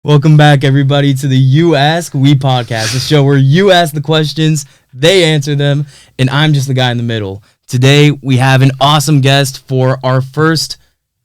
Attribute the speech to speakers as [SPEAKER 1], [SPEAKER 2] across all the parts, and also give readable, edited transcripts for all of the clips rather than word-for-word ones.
[SPEAKER 1] Welcome back, everybody, to the You Ask We podcast, the show where you ask the questions, they answer them, and I'm just the guy in the middle. Today, we have an awesome guest for our first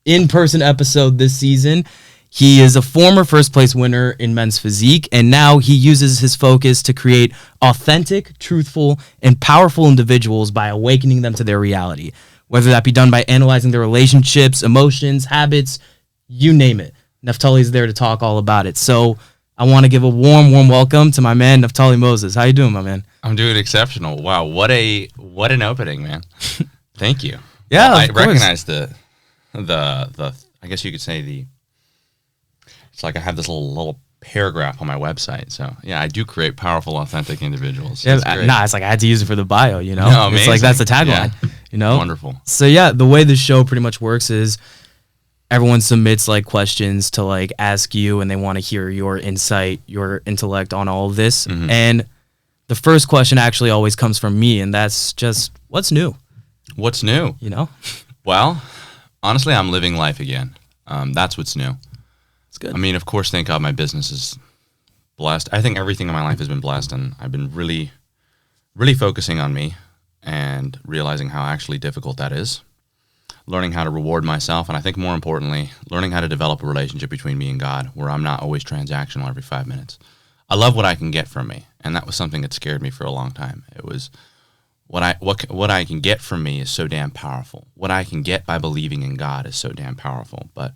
[SPEAKER 1] in-person episode this season. He is a former first-place winner in men's physique, and now he uses his focus to create authentic, truthful, and powerful individuals by awakening them to their reality, whether that be done by analyzing their relationships, emotions, habits, you name it. Naftali is there to talk all about it. So I want to give a warm welcome to my man, Naftali Moses. How you doing, my man?
[SPEAKER 2] I'm doing exceptional. Wow, what an opening, man. Thank you.
[SPEAKER 1] Yeah,
[SPEAKER 2] well, I
[SPEAKER 1] course.
[SPEAKER 2] recognize the I guess you could say it's like I have this little paragraph on my website. So yeah, I do create powerful, authentic individuals.
[SPEAKER 1] Yeah, it's like I had to use it for the bio, you know?
[SPEAKER 2] No,
[SPEAKER 1] it's like that's the tagline, you know?
[SPEAKER 2] Wonderful.
[SPEAKER 1] So yeah, the way the show pretty much works is everyone submits like questions to like ask you, and they want to hear your insight, your intellect on all of this.
[SPEAKER 2] Mm-hmm.
[SPEAKER 1] And the first question actually always comes from me, and that's just, what's new?
[SPEAKER 2] What's new?
[SPEAKER 1] You know?
[SPEAKER 2] Well, honestly, I'm living life again. That's what's new.
[SPEAKER 1] It's good.
[SPEAKER 2] I mean, of course, thank God my business is blessed. I think everything in my life has been blessed, and I've been really, really focusing on me and realizing how actually difficult that is. Learning how to reward myself, and I think more importantly, learning how to develop a relationship between me and God where I'm not always transactional every 5 minutes. I love what I can get from me, and that was something that scared me for a long time. It was what I can get from me is so damn powerful. What I can get by believing in God is so damn powerful. But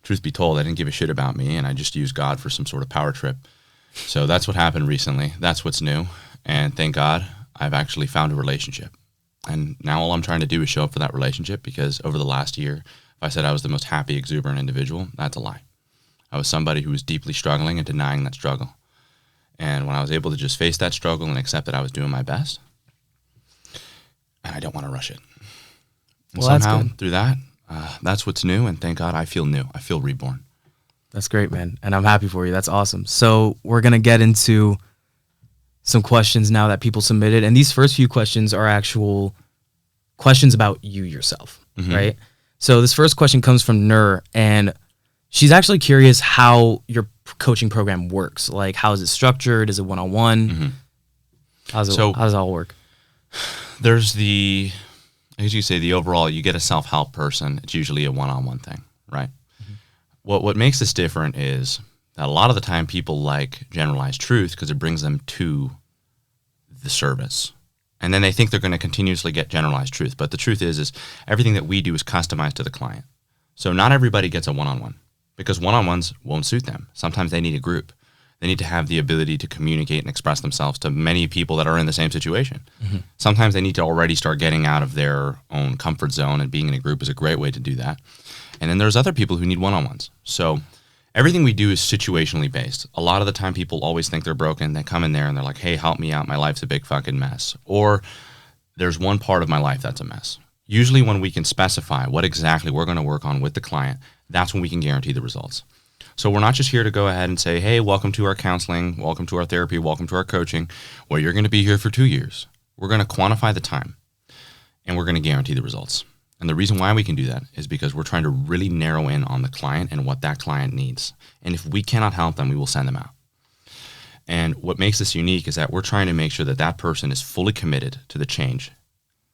[SPEAKER 2] truth be told, I didn't give a shit about me, and I just used God for some sort of power trip. So that's what happened recently. That's what's new, and thank God I've actually found a relationship. And now all I'm trying to do is show up for that relationship, because over the last year, if I said I was the most happy, exuberant individual, that's a lie. I was somebody who was deeply struggling and denying that struggle. And when I was able to just face that struggle and accept that I was doing my best, and I don't want to rush it. And
[SPEAKER 1] well,
[SPEAKER 2] somehow,
[SPEAKER 1] that's good.
[SPEAKER 2] through that, that's what's new, and thank God I feel new. I feel reborn.
[SPEAKER 1] That's great, man. And I'm happy for you. That's awesome. So we're going to get into some questions now that people submitted. And these first few questions are actual questions about you yourself, right? So this first question comes from Nur, and she's actually curious how your coaching program works. Like, how is it structured? Is it one-on-one? How does it all work?
[SPEAKER 2] There's I guess you say the overall, you get a self-help person. It's usually a one-on-one thing, right? What makes this different is that a lot of the time people like generalized truth because it brings them to the service. And then they think they're going to continuously get generalized truth. But the truth is everything that we do is customized to the client. So not everybody gets a one-on-one, because one-on-ones won't suit them. Sometimes they need a group. They need to have the ability to communicate and express themselves to many people that are in the same situation. Sometimes they need to already start getting out of their own comfort zone, and being in a group is a great way to do that. And then there's other people who need one-on-ones. So everything we do is situationally based. A lot of the time people always think they're broken. They come in there and they're like, hey, help me out. My life's a big fucking mess. Or there's one part of my life that's a mess. Usually when we can specify what exactly we're going to work on with the client, that's when we can guarantee the results. So we're not just here to go ahead and say, hey, welcome to our counseling, welcome to our therapy, welcome to our coaching, where you're going to be here for 2 years. We're going to quantify the time, and we're going to guarantee the results. And the reason why we can do that is because we're trying to really narrow in on the client and what that client needs. And if we cannot help them, we will send them out. And what makes this unique is that we're trying to make sure that that person is fully committed to the change,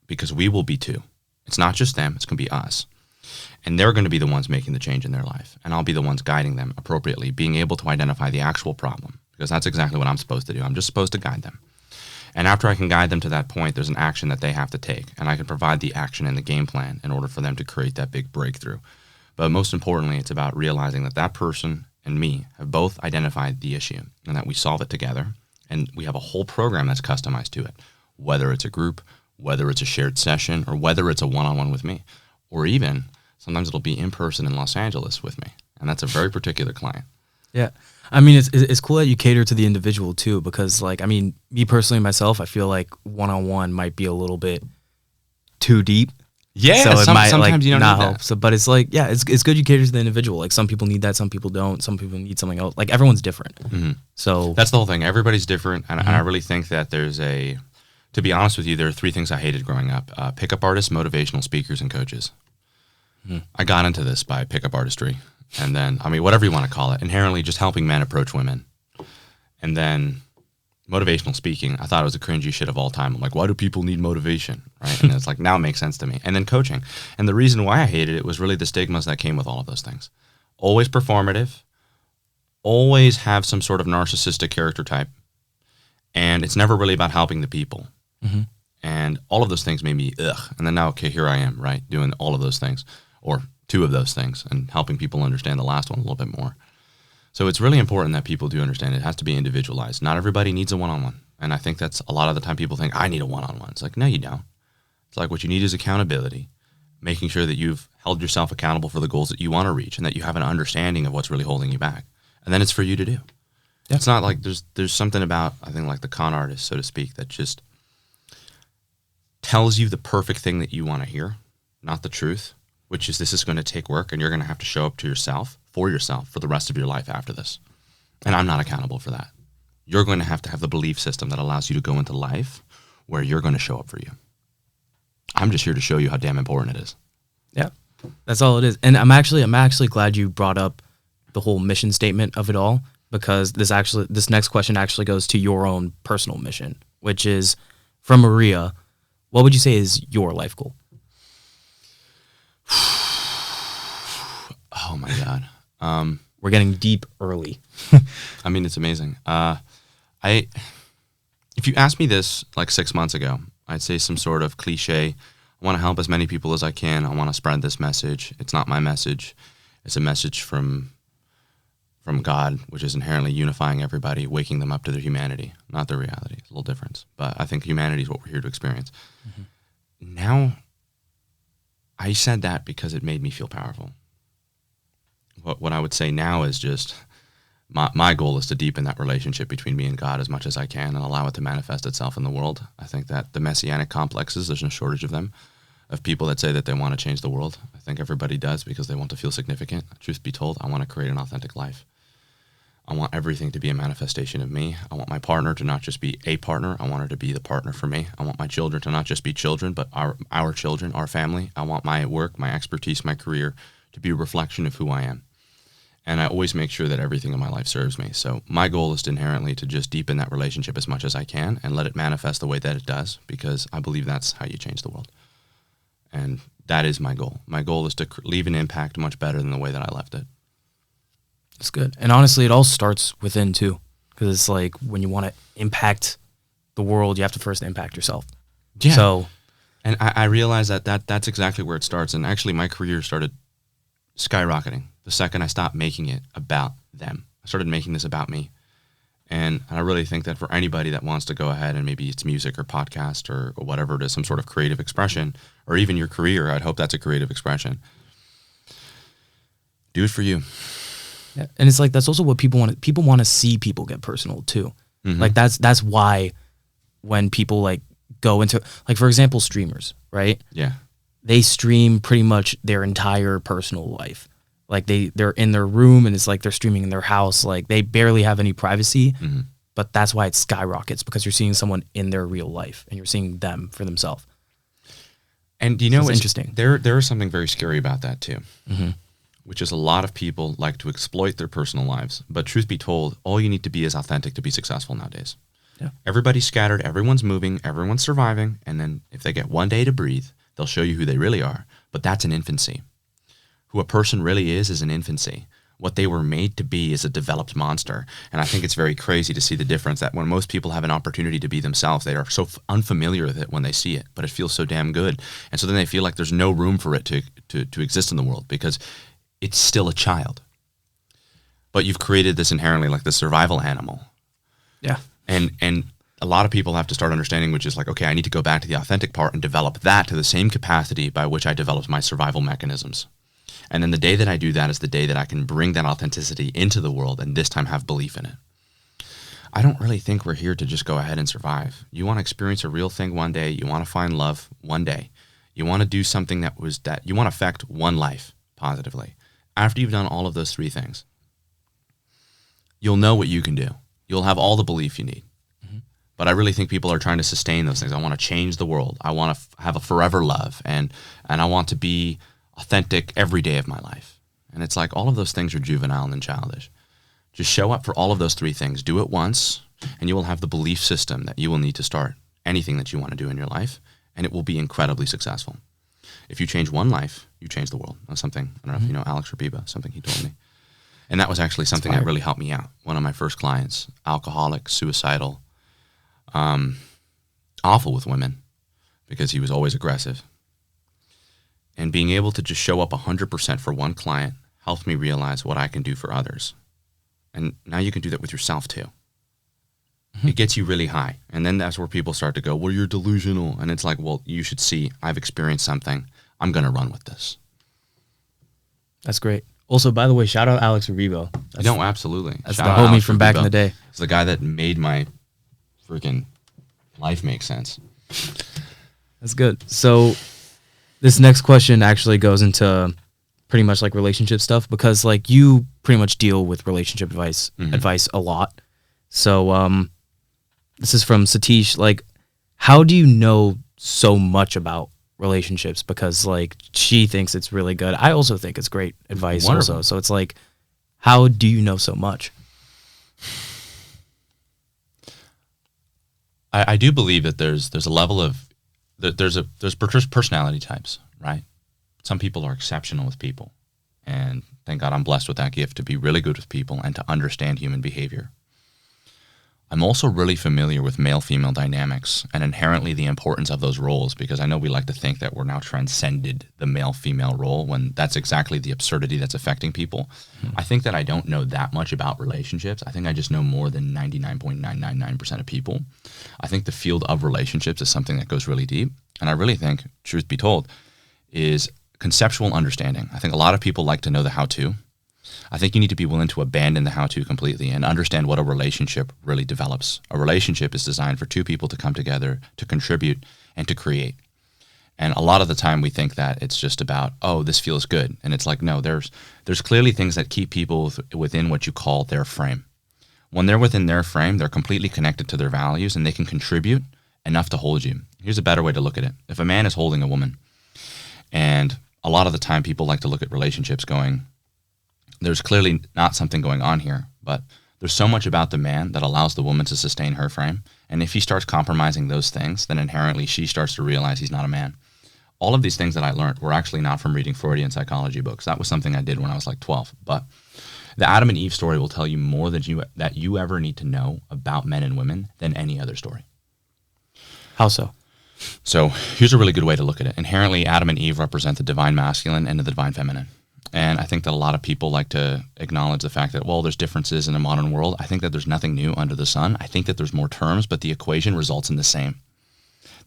[SPEAKER 2] because we will be too. It's not just them, it's going to be us. And they're going to be the ones making the change in their life. And I'll be the ones guiding them appropriately, being able to identify the actual problem, because that's exactly what I'm supposed to do. I'm just supposed to guide them. And after I can guide them to that point, there's an action that they have to take. And I can provide the action and the game plan in order for them to create that big breakthrough. But most importantly, it's about realizing that that person and me have both identified the issue, and that we solve it together. And we have a whole program that's customized to it, whether it's a group, whether it's a shared session, or whether it's a one-on-one with me. Or even sometimes it'll be in person in Los Angeles with me. And that's a very particular client.
[SPEAKER 1] Yeah. I mean, it's cool that you cater to the individual too, because like, I mean, me personally, myself, I feel like one-on-one might be a little bit too deep.
[SPEAKER 2] Yeah,
[SPEAKER 1] so it might
[SPEAKER 2] sometimes
[SPEAKER 1] like
[SPEAKER 2] you don't
[SPEAKER 1] not
[SPEAKER 2] need
[SPEAKER 1] help.
[SPEAKER 2] that.
[SPEAKER 1] So, but it's like, yeah, it's good you cater to the individual. Like some people need that, some people don't. Some people need something else. Like everyone's different. So
[SPEAKER 2] That's the whole thing. Everybody's different. And I really think that to be honest with you, there are 3 things I hated growing up. Pickup artists, motivational speakers, and coaches. I got into this by pickup artistry. And then, I mean, whatever you want to call it, inherently just helping men approach women. And then motivational speaking, I thought it was the cringy shit of all time. I'm like, why do people need motivation? Right? And it's like, now it makes sense to me. And then coaching. And the reason why I hated it was really the stigmas that came with all of those things. Always performative, always have some sort of narcissistic character type. And it's never really about helping the people. Mm-hmm. And all of those things made me ugh. And then now, okay, here I am, right? Doing all of those things, or two of those things, and helping people understand the last one a little bit more. So it's really important that people do understand it has to be individualized. Not everybody needs a one-on-one. And I think that's a lot of the time people think, I need a one-on-one. It's like, no, you don't. It's like what you need is accountability, making sure that you've held yourself accountable for the goals that you want to reach and that you have an understanding of what's really holding you back. And then it's for you to do. Yeah. It's not like there's something about, I think, like the con artist, so to speak, that just tells you the perfect thing that you want to hear, not the truth, which is this is going to take work and you're going to have to show up to yourself for the rest of your life after this. And I'm not accountable for that. You're going to have the belief system that allows you to go into life where you're going to show up for you. I'm just here to show you how damn important it is.
[SPEAKER 1] Yeah, that's all it is. And I'm actually glad you brought up the whole mission statement of it all, because this next question actually goes to your own personal mission, which is, from Maria, what would you say is your life goal?
[SPEAKER 2] Oh my God.
[SPEAKER 1] We're getting deep early.
[SPEAKER 2] I mean, it's amazing. If you asked me this like 6 months ago, I'd say some sort of cliche. I want to help as many people as I can. I want to spread this message. It's not my message. It's a message from God, which is inherently unifying everybody, waking them up to their humanity, not their reality. It's a little different. But I think humanity is what we're here to experience. Mm-hmm. Now, I said that because it made me feel powerful. What I would say now is just my goal is to deepen that relationship between me and God as much as I can and allow it to manifest itself in the world. I think that the messianic complexes, there's no shortage of them, of people that say that they want to change the world. I think everybody does because they want to feel significant. Truth be told, I want to create an authentic life. I want everything to be a manifestation of me. I want my partner to not just be a partner. I want her to be the partner for me. I want my children to not just be children, but our children, our family. I want my work, my expertise, my career to be a reflection of who I am. And I always make sure that everything in my life serves me. So my goal is to inherently to just deepen that relationship as much as I can and let it manifest the way that it does, because I believe that's how you change the world. And that is my goal. My goal is to leave an impact much better than the way that I left it.
[SPEAKER 1] That's good. And honestly, it all starts within too, because it's like when you want to impact the world, you have to first impact yourself.
[SPEAKER 2] Yeah.
[SPEAKER 1] So,
[SPEAKER 2] and I realized that's exactly where it starts. And actually my career started skyrocketing the second I stopped making it about them. I started making this about me. And I really think that for anybody that wants to go ahead and maybe it's music or podcast or whatever it is, some sort of creative expression, or even your career, I'd hope that's a creative expression. Do it for you.
[SPEAKER 1] Yeah. And it's like, that's also what people want. People want to see people get personal too. Mm-hmm. Like that's why when people like go into, like, for example, streamers, right?
[SPEAKER 2] Yeah.
[SPEAKER 1] They stream pretty much their entire personal life. Like they're in their room and it's like they're streaming in their house. Like they barely have any privacy, mm-hmm. but that's why it skyrockets, because you're seeing someone in their real life and you're seeing them for themselves.
[SPEAKER 2] And you know,
[SPEAKER 1] it's interesting.
[SPEAKER 2] There is something very scary about that too, mm-hmm. which is a lot of people like to exploit their personal lives. But truth be told, all you need to be is authentic to be successful nowadays. Yeah. Everybody's scattered, everyone's moving, everyone's surviving. And then if they get one day to breathe, they'll show you who they really are. But that's an infancy. Who a person really is an infancy. What they were made to be is a developed monster. And I think it's very crazy to see the difference that when most people have an opportunity to be themselves, they are so unfamiliar with it when they see it, but it feels so damn good. And so then they feel like there's no room for it to exist in the world because it's still a child. But you've created this inherently like the survival animal.
[SPEAKER 1] Yeah.
[SPEAKER 2] And a lot of people have to start understanding, which is like, okay, I need to go back to the authentic part and develop that to the same capacity by which I developed my survival mechanisms. And then the day that I do that is the day that I can bring that authenticity into the world and this time have belief in it. I don't really think we're here to just go ahead and survive. You want to experience a real thing one day. You want to find love one day. You want to do something that you want to affect one life positively. After you've done all of those three things, you'll know what you can do. You'll have all the belief you need. Mm-hmm. But I really think people are trying to sustain those things. I want to change the world. I want to have a forever love. And I want to be authentic every day of my life. And it's like all of those things are juvenile and childish. Just show up for all of those 3 things. Do it once, and you will have the belief system that you will need to start anything that you want to do in your life, and it will be incredibly successful. If you change one life, you change the world. That's something, I don't know if you know Alex Rabiba, something he told me. And that was actually something that really helped me out. One of my first clients, alcoholic, suicidal, awful with women because he was always aggressive. And being able to just show up 100% for one client helped me realize what I can do for others. And now you can do that with yourself too. Mm-hmm. It gets you really high. And then that's where people start to go, well, you're delusional. And it's like, well, you should see, I've experienced something. I'm going to run with this.
[SPEAKER 1] That's great. Also, by the way, shout out Alex Rabiba.
[SPEAKER 2] No, absolutely.
[SPEAKER 1] That's the homie from back in the day.
[SPEAKER 2] It's the guy that made my freaking life make sense.
[SPEAKER 1] That's good. So this next question actually goes into pretty much like relationship stuff because like you pretty much deal with relationship advice a lot. So this is from Satish. Like, how do you know so much about relationships? Because like she thinks it's really good. I also think it's great advice. Wonderful. Also. So it's like, how do you know so much?
[SPEAKER 2] I do believe that there's a level of there's personality types, right? Some people are exceptional with people, and thank God I'm blessed with that gift to be really good with people and to understand human behavior. I'm also really familiar with male-female dynamics and inherently the importance of those roles, because I know we like to think that we're now transcended the male-female role when that's exactly the absurdity that's affecting people. Mm-hmm. I think that I don't know that much about relationships. I think I just know more than 99.999% of people. I think the field of relationships is something that goes really deep. And I really think, truth be told, is conceptual understanding. I think a lot of people like to know the how-to. I think you need to be willing to abandon the how-to completely and understand what a relationship really develops. A relationship is designed for 2 people to come together, to contribute, and to create. And a lot of the time we think that it's just about, oh, this feels good. And it's like, no, there's clearly things that keep people within what you call their frame. When they're within their frame, they're completely connected to their values and they can contribute enough to hold you. Here's a better way to look at it. If a man is holding a woman, and a lot of the time people like to look at relationships going, there's clearly not something going on here, but there's so much about the man that allows the woman to sustain her frame. And if he starts compromising those things, then inherently she starts to realize he's not a man. All of these things that I learned were actually not from reading Freudian psychology books. That was something I did when I was like 12. But the Adam and Eve story will tell you more that you ever need to know about men and women than any other story.
[SPEAKER 1] How so?
[SPEAKER 2] So here's a really good way to look at it. Inherently, Adam and Eve represent the divine masculine and the divine feminine. And I think that a lot of people like to acknowledge the fact that, well, there's differences in the modern world. I think that there's nothing new under the sun. I think that there's more terms, but the equation results in the same.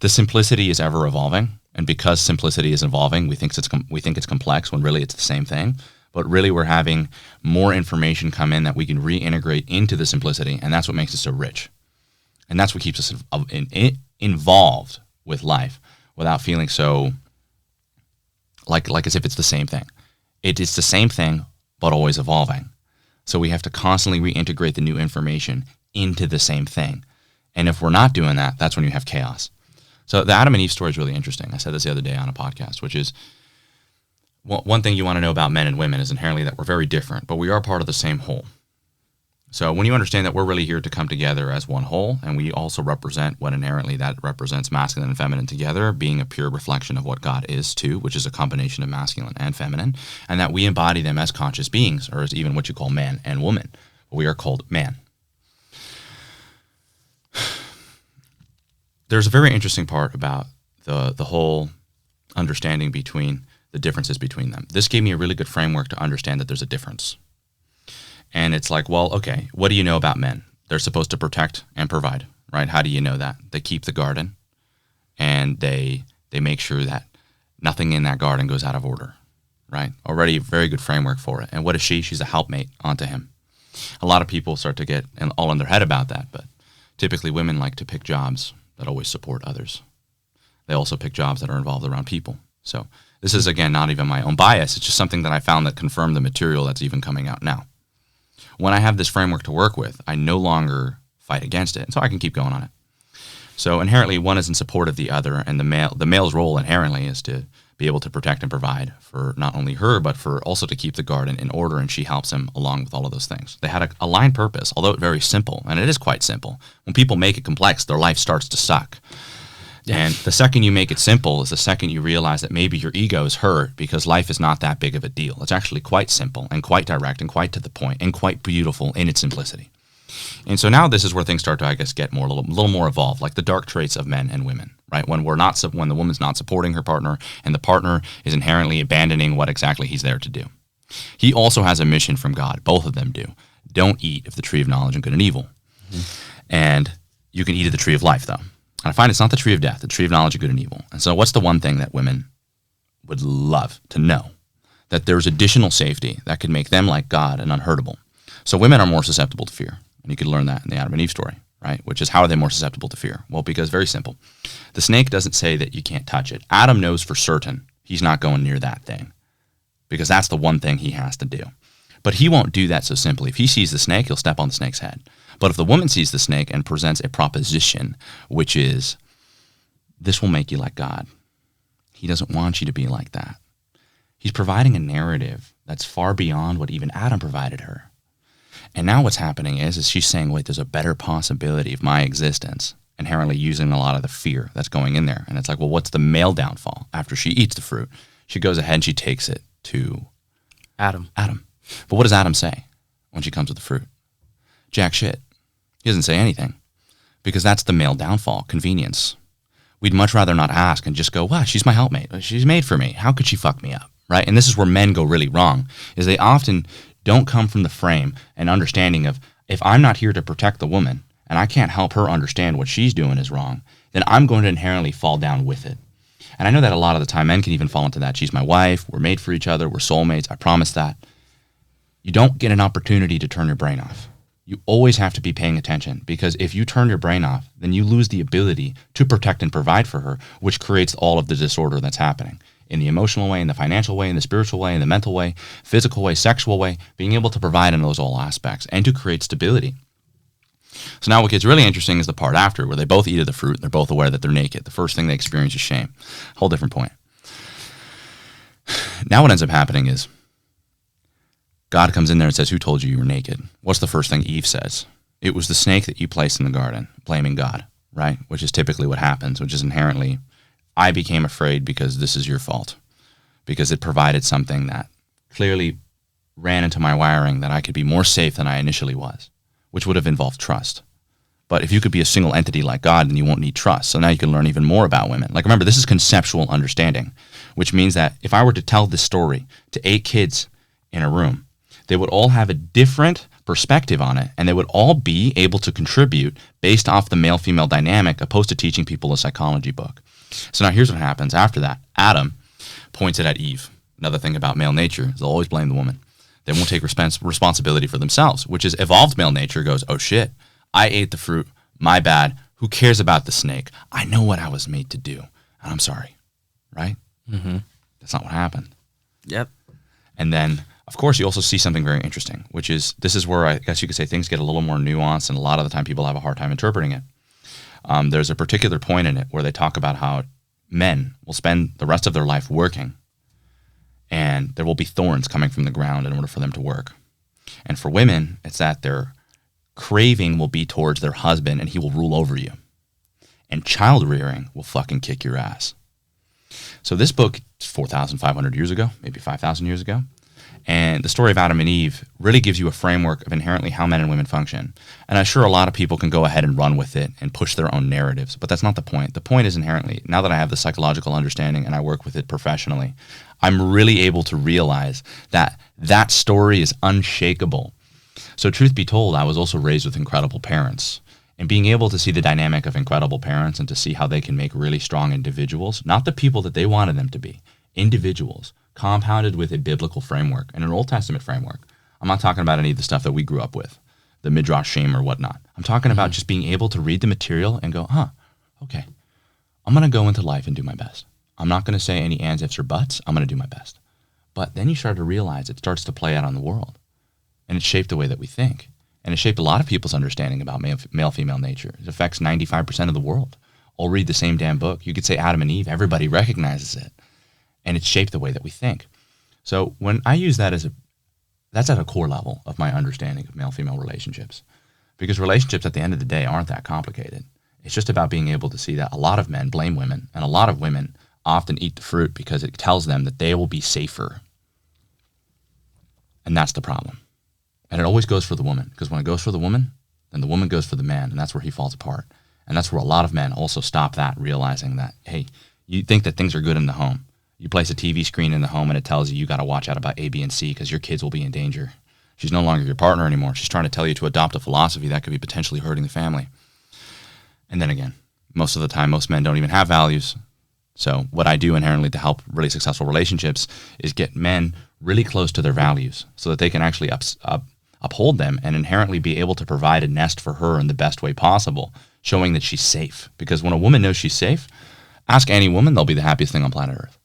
[SPEAKER 2] The simplicity is ever evolving. And because simplicity is evolving, we think it's complex when really it's the same thing. But really we're having more information come in that we can reintegrate into the simplicity. And that's what makes it so rich. And that's what keeps us involved with life without feeling so like as if it's the same thing. It is the same thing, but always evolving. So we have to constantly reintegrate the new information into the same thing. And if we're not doing that, that's when you have chaos. So the Adam and Eve story is really interesting. I said this the other day on a podcast, which is one thing you want to know about men and women is inherently that we're very different, but we are part of the same whole. So when you understand that we're really here to come together as one whole, and we also represent what inherently that represents masculine and feminine together, being a pure reflection of what God is too, which is a combination of masculine and feminine, and that we embody them as conscious beings, or as even what you call man and woman. We are called man. There's a very interesting part about the whole understanding between the differences between them. This gave me a really good framework to understand that there's a difference. And it's like, well, okay, what do you know about men? They're supposed to protect and provide, right? How do you know that? They keep the garden, and they make sure that nothing in that garden goes out of order, right? Already a very good framework for it. And what is she? She's a helpmate onto him. A lot of people start to get all in their head about that, but typically women like to pick jobs that always support others. They also pick jobs that are involved around people. So this is, again, not even my own bias. It's just something that I found that confirmed the material that's even coming out now. When I have this framework to work with, I no longer fight against it, and so I can keep going on it. So inherently, one is in support of the other, and the male's role inherently is to be able to protect and provide for not only her, but for also to keep the garden in order, and she helps him along with all of those things. They had a aligned purpose, although very simple, and it is quite simple. When people make it complex, their life starts to suck. Yeah. And the second you make it simple is the second you realize that maybe your ego is hurt because life is not that big of a deal. It's actually quite simple and quite direct and quite to the point and quite beautiful in its simplicity. And so now this is where things start to, I guess, get more a little more evolved, like the dark traits of men and women, right? When the woman's not supporting her partner and the partner is inherently abandoning what exactly he's there to do. He also has a mission from God. Both of them do. Don't eat of the tree of knowledge and good and evil. And you can eat of the tree of life, though. And I find it's not the tree of death, the tree of knowledge of good and evil. And so what's the one thing that women would love to know? That there's additional safety that could make them like God and unhurtable. So women are more susceptible to fear. And you could learn that in the Adam and Eve story, right? Which is, how are they more susceptible to fear? Well, because very simple. The snake doesn't say that you can't touch it. Adam knows for certain he's not going near that thing because that's the one thing he has to do. But he won't do that so simply. If he sees the snake, he'll step on the snake's head. But if the woman sees the snake and presents a proposition, which is, this will make you like God. He doesn't want you to be like that. He's providing a narrative that's far beyond what even Adam provided her. And now what's happening is she's saying, wait, there's a better possibility of my existence, inherently using a lot of the fear that's going in there. And it's like, well, what's the male downfall? After she eats the fruit, she goes ahead and she takes it to
[SPEAKER 1] Adam.
[SPEAKER 2] But what does Adam say when she comes with the fruit? Jack shit. He doesn't say anything because that's the male downfall, convenience. We'd much rather not ask and just go, wow, she's my helpmate. She's made for me. How could she fuck me up? Right? And this is where men go really wrong, is they often don't come from the frame and understanding of, if I'm not here to protect the woman and I can't help her understand what she's doing is wrong, then I'm going to inherently fall down with it. And I know that a lot of the time men can even fall into that. She's my wife. We're made for each other. We're soulmates. I promise that. You don't get an opportunity to turn your brain off. You always have to be paying attention, because if you turn your brain off, then you lose the ability to protect and provide for her, which creates all of the disorder that's happening. In the emotional way, in the financial way, in the spiritual way, in the mental way, physical way, sexual way, being able to provide in those all aspects and to create stability. So now what gets really interesting is the part after, where they both eat of the fruit and they're both aware that they're naked. The first thing they experience is shame. Whole different point. Now what ends up happening is God comes in there and says, who told you were naked? What's the first thing Eve says? It was the snake that you placed in the garden, blaming God, right? Which is typically what happens, which is inherently, I became afraid because this is your fault, because it provided something that clearly ran into my wiring that I could be more safe than I initially was, which would have involved trust. But if you could be a single entity like God, then you won't need trust. So now you can learn even more about women. Like, remember, this is conceptual understanding, which means that if I were to tell this story to 8 kids in a room, they would all have a different perspective on it, and they would all be able to contribute based off the male-female dynamic, opposed to teaching people a psychology book. So now here's what happens after that. Adam points it at Eve. Another thing about male nature is they'll always blame the woman. They won't take responsibility for themselves, which is evolved male nature goes, oh shit, I ate the fruit, my bad. Who cares about the snake? I know what I was made to do, and I'm sorry, right? Mm-hmm. That's not what happened.
[SPEAKER 1] Yep.
[SPEAKER 2] And then, of course, you also see something very interesting, which is, this is where I guess you could say things get a little more nuanced, and a lot of the time people have a hard time interpreting it. There's a particular point in it where they talk about how men will spend the rest of their life working, and there will be thorns coming from the ground in order for them to work. And for women, it's that their craving will be towards their husband, and he will rule over you. And child rearing will fucking kick your ass. So this book is 4,500 years ago, maybe 5,000 years ago. And the story of Adam and Eve really gives you a framework of inherently how men and women function. And I'm sure a lot of people can go ahead and run with it and push their own narratives, but that's not the point. The point is inherently, now that I have the psychological understanding and I work with it professionally, I'm really able to realize that that story is unshakable. So truth be told, I was also raised with incredible parents. And being able to see the dynamic of incredible parents and to see how they can make really strong individuals, not the people that they wanted them to be, individuals, compounded with a biblical framework and an Old Testament framework. I'm not talking about any of the stuff that we grew up with, the Midrashim or whatnot. I'm talking about just being able to read the material and go, okay, I'm going to go into life and do my best. I'm not going to say any ands, ifs, or buts. I'm going to do my best. But then you start to realize it starts to play out on the world. And it shaped the way that we think. And it shaped a lot of people's understanding about male-female nature. It affects 95% of the world. All read the same damn book. You could say Adam and Eve. Everybody recognizes it. and it's shaped the way that we think. So when I use that that's at a core level of my understanding of male-female relationships, because relationships at the end of the day aren't that complicated. It's just about being able to see that a lot of men blame women, and a lot of women often eat the fruit because it tells them that they will be safer. And that's the problem. And it always goes for the woman, because when it goes for the woman, then the woman goes for the man, and that's where he falls apart. And that's where a lot of men also stop that, realizing that, hey, you think that things are good in the home. You place a TV screen in the home and it tells you got to watch out about A, B, and C because your kids will be in danger. She's no longer your partner anymore. She's trying to tell you to adopt a philosophy that could be potentially hurting the family. And then again, most of the time, most men don't even have values. So what I do inherently to help really successful relationships is get men really close to their values so that they can actually uphold them and inherently be able to provide a nest for her in the best way possible, showing that she's safe. Because when a woman knows she's safe, ask any woman, they'll be the happiest thing on planet Earth.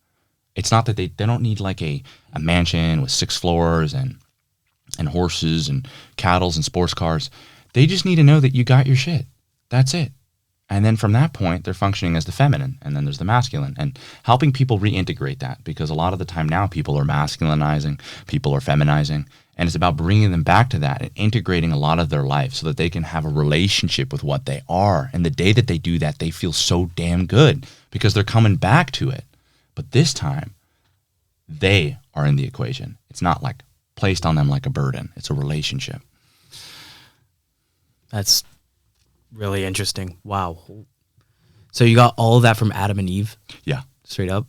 [SPEAKER 2] It's not that they don't need like a mansion with 6 floors and horses and cattle and sports cars. They just need to know that you got your shit. That's it. And then from that point, they're functioning as the feminine, and then there's the masculine, and helping people reintegrate that, because a lot of the time now people are masculinizing, people are feminizing, and it's about bringing them back to that and integrating a lot of their life so that they can have a relationship with what they are. And the day that they do that, they feel so damn good because they're coming back to it. But this time, they are in the equation. It's not like placed on them like a burden. It's a relationship.
[SPEAKER 1] That's really interesting. Wow. So you got all of that from Adam and Eve?
[SPEAKER 2] Yeah.
[SPEAKER 1] Straight up?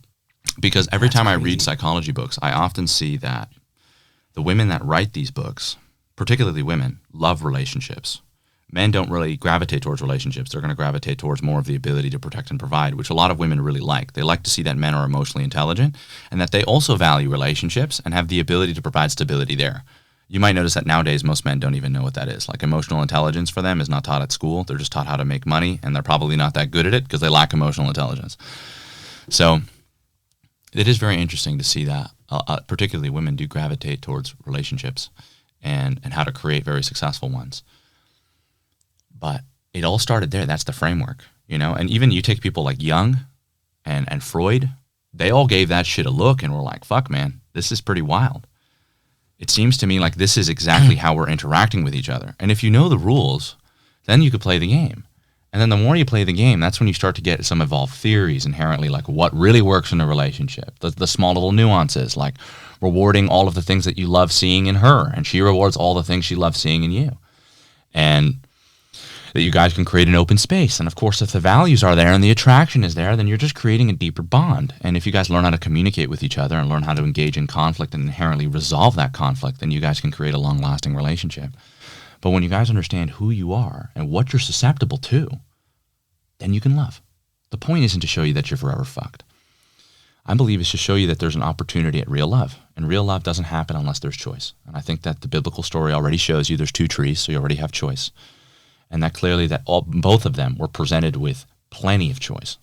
[SPEAKER 2] Because every
[SPEAKER 1] That's
[SPEAKER 2] time I
[SPEAKER 1] crazy.
[SPEAKER 2] read psychology books, I often see that the women that write these books, particularly women, love relationships. Men don't really gravitate towards relationships. They're going to gravitate towards more of the ability to protect and provide, which a lot of women really like. They like to see that men are emotionally intelligent and that they also value relationships and have the ability to provide stability there. You might notice that nowadays most men don't even know what that is. Like emotional intelligence for them is not taught at school. They're just taught how to make money, and they're probably not that good at it because they lack emotional intelligence. So it is very interesting to see that particularly women do gravitate towards relationships and how to create very successful ones. But it all started there. That's the framework, you know? And even you take people like Jung and Freud, they all gave that shit a look and were like, fuck, man, this is pretty wild. It seems to me like this is exactly how we're interacting with each other. And if you know the rules, then you could play the game. And then the more you play the game, that's when you start to get some evolved theories inherently, like what really works in a relationship, the small little nuances, like rewarding all of the things that you love seeing in her, and she rewards all the things she loves seeing in you. And that you guys can create an open space. And of course, if the values are there and the attraction is there, then you're just creating a deeper bond. And if you guys learn how to communicate with each other and learn how to engage in conflict and inherently resolve that conflict, then you guys can create a long-lasting relationship. But when you guys understand who you are and what you're susceptible to, then you can love. The point isn't to show you that you're forever fucked. I believe it's to show you that there's an opportunity at real love. And real love doesn't happen unless there's choice. And I think that the biblical story already shows you there's 2 trees, so you already have choice. And that clearly that both of them were presented with plenty of choice.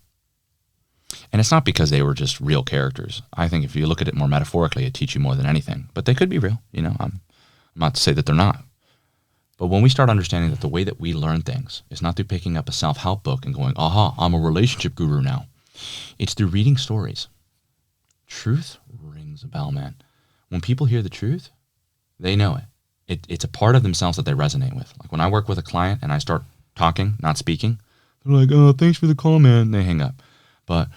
[SPEAKER 2] And it's not because they were just real characters. I think if you look at it more metaphorically, it teaches you more than anything. But they could be real, you know. I'm not to say that they're not. But when we start understanding that the way that we learn things is not through picking up a self-help book and going, aha, I'm a relationship guru now. It's through reading stories. Truth rings a bell, man. When people hear the truth, they know it. It's a part of themselves that they resonate with. Like when I work with a client and I start talking, not speaking, they're like, oh, thanks for the call, man. They hang up. But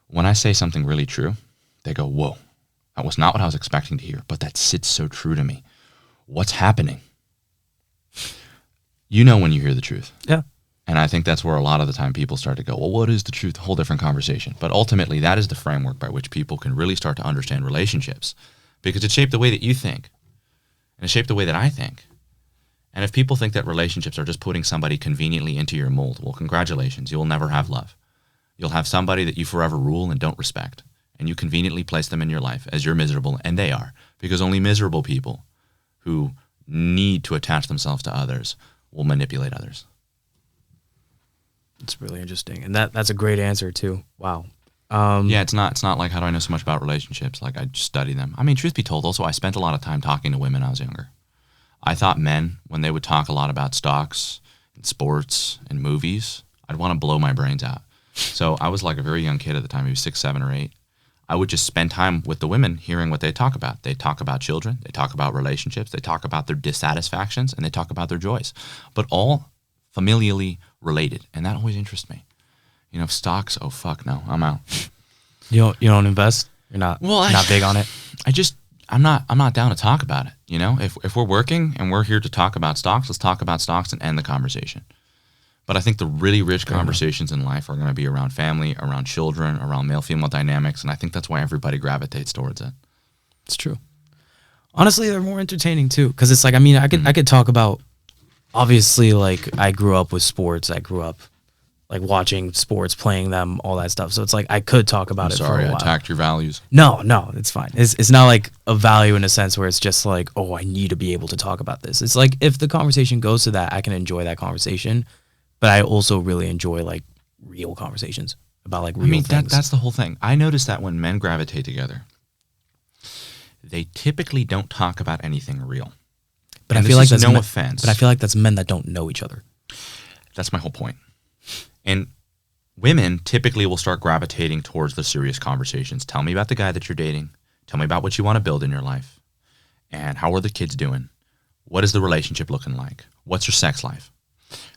[SPEAKER 2] when I say something really true, they go, whoa, that was not what I was expecting to hear, but that sits so true to me. What's happening? You know when you hear the truth.
[SPEAKER 1] Yeah.
[SPEAKER 2] And I think that's where a lot of the time people start to go, well, what is the truth? A whole different conversation. But ultimately, that is the framework by which people can really start to understand relationships, because it shaped the way that you think. And it shaped the way that I think. And if people think that relationships are just putting somebody conveniently into your mold, well, congratulations, you will never have love. You'll have somebody that you forever rule and don't respect. And you conveniently place them in your life as you're miserable, and they are. Because only miserable people who need to attach themselves to others will manipulate others.
[SPEAKER 1] It's really interesting. And that's a great answer, too. Wow.
[SPEAKER 2] Yeah, it's not like, how do I know so much about relationships? Like, I just study them. I mean, truth be told, also, I spent a lot of time talking to women when I was younger. I thought men, when they would talk a lot about stocks and sports and movies, I'd want to blow my brains out. So I was like a very young kid at the time. He was 6, 7, or 8. I would just spend time with the women hearing what they talk about. They talk about children, they talk about relationships, they talk about their dissatisfactions, and they talk about their joys, but all familially related. And that always interests me. You know, stocks, oh fuck no, I'm out.
[SPEAKER 1] You don't invest? You're not not big on it?
[SPEAKER 2] I'm not down to talk about it. You know, if we're working and we're here to talk about stocks, let's talk about stocks and end the conversation. But I think the really rich conversations in life are going to be around family, around children, around male-female dynamics, and I think that's why everybody gravitates towards it.
[SPEAKER 1] It's true. Honestly, they're more entertaining too, because it's like, I mean, I could talk about, obviously, like, I grew up with sports. I grew up like watching sports, playing them, all that stuff. So it's like I could talk about it for a while.
[SPEAKER 2] Sorry, I attacked your values.
[SPEAKER 1] No, it's fine. It's not like a value in a sense where it's just like, oh, I need to be able to talk about this. It's like if the conversation goes to that, I can enjoy that conversation. But I also really enjoy like real conversations about like real things.
[SPEAKER 2] That's the whole thing. I noticed that when men gravitate together, they typically don't talk about anything real.
[SPEAKER 1] But I feel like that's
[SPEAKER 2] no offense.
[SPEAKER 1] But I feel like that's men that don't know each other.
[SPEAKER 2] That's my whole point. And women typically will start gravitating towards the serious conversations. Tell me about the guy that you're dating. Tell me about what you want to build in your life. And how are the kids doing? What is the relationship looking like? What's your sex life?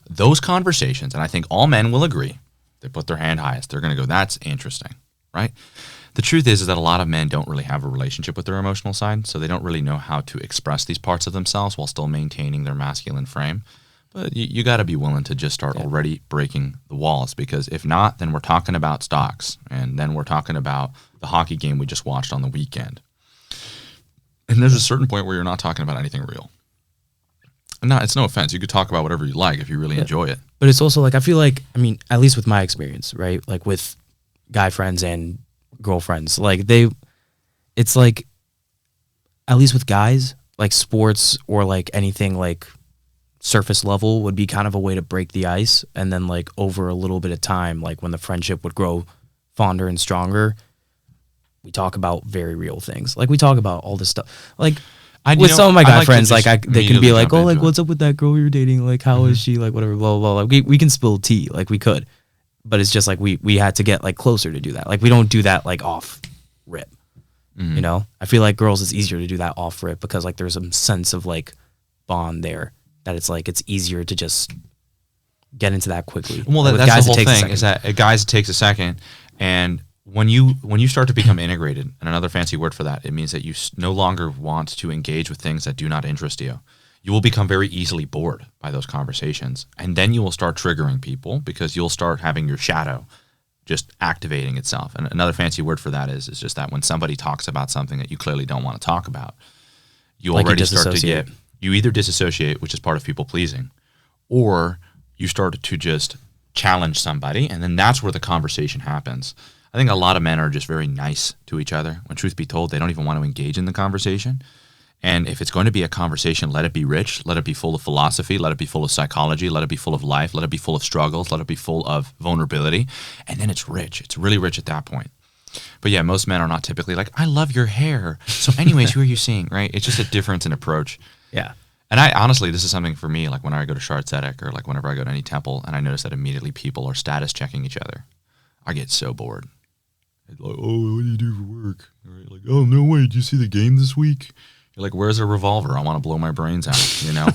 [SPEAKER 2] Those conversations, and I think all men will agree, they put their hand highest. They're going to go, that's interesting, right? The truth is that a lot of men don't really have a relationship with their emotional side, so they don't really know how to express these parts of themselves while still maintaining their masculine frame. But you got to be willing to just start already breaking the walls, because if not, then we're talking about stocks, and then we're talking about the hockey game we just watched on the weekend. And there's a certain point where you're not talking about anything real. No, it's no offense. You could talk about whatever you like if you really enjoy it.
[SPEAKER 1] But it's also like, I feel like, I mean, at least with my experience, right? Like with guy friends and girlfriends, like it's like, at least with guys, like sports or like anything like surface level would be kind of a way to break the ice. And then like over a little bit of time, like when the friendship would grow fonder and stronger, we talk about very real things. Like we talk about all this stuff. Like, with some of my guy friends, like they can be like, oh, like what's up with that girl you're dating? Like how is she? Like whatever, blah, blah, blah. Like we can spill tea, like we could. But it's just like we had to get like closer to do that. Like we don't do that like off rip. You know? I feel like girls, it's easier to do that off rip because like there's some sense of like bond there that it's like it's easier to just get into that quickly.
[SPEAKER 2] Well, that's the whole thing is that guys, it takes a second. And when you start to become integrated, and another fancy word for that, it means that you no longer want to engage with things that do not interest you. You will become very easily bored by those conversations. And then you will start triggering people because you'll start having your shadow just activating itself. And another fancy word for that is just that when somebody talks about something that you clearly don't want to talk about, you like already start to get, you either disassociate, which is part of people pleasing, or you start to just challenge somebody. And then that's where the conversation happens. I think a lot of men are just very nice to each other. When truth be told, they don't even want to engage in the conversation. And if it's going to be a conversation, let it be rich, let it be full of philosophy, let it be full of psychology, let it be full of life, let it be full of struggles, let it be full of vulnerability. And then it's rich. It's really rich at that point. But yeah, most men are not typically like, I love your hair. So anyways, who are you seeing, right? It's just a difference in approach.
[SPEAKER 1] Yeah.
[SPEAKER 2] And I honestly, this is something for me, like when I go to Shard Tzedek or like whenever I go to any temple and I notice that immediately people are status checking each other, I get so bored. Like, oh, what do you do for work? Right? Like, oh, no way, did you see the game this week? You're like, where's a revolver? I want to blow my brains out, you know?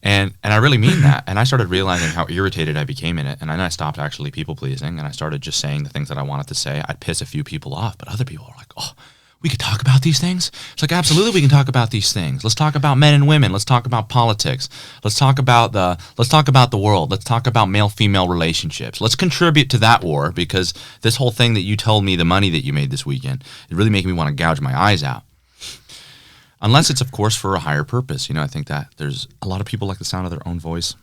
[SPEAKER 2] and I really mean that. And I started realizing how irritated I became in it. And then I stopped actually people-pleasing, and I started just saying the things that I wanted to say. I'd piss a few people off, but other people are like, oh, we could talk about these things? It's like, absolutely we can talk about these things. Let's talk about men and women. Let's talk about politics. Let's talk about the world. Let's talk about male-female relationships. Let's contribute to that war, because this whole thing that you told me, the money that you made this weekend, it really making me want to gouge my eyes out. Unless it's, of course, for a higher purpose. You know, I think that there's a lot of people like the sound of their own voice,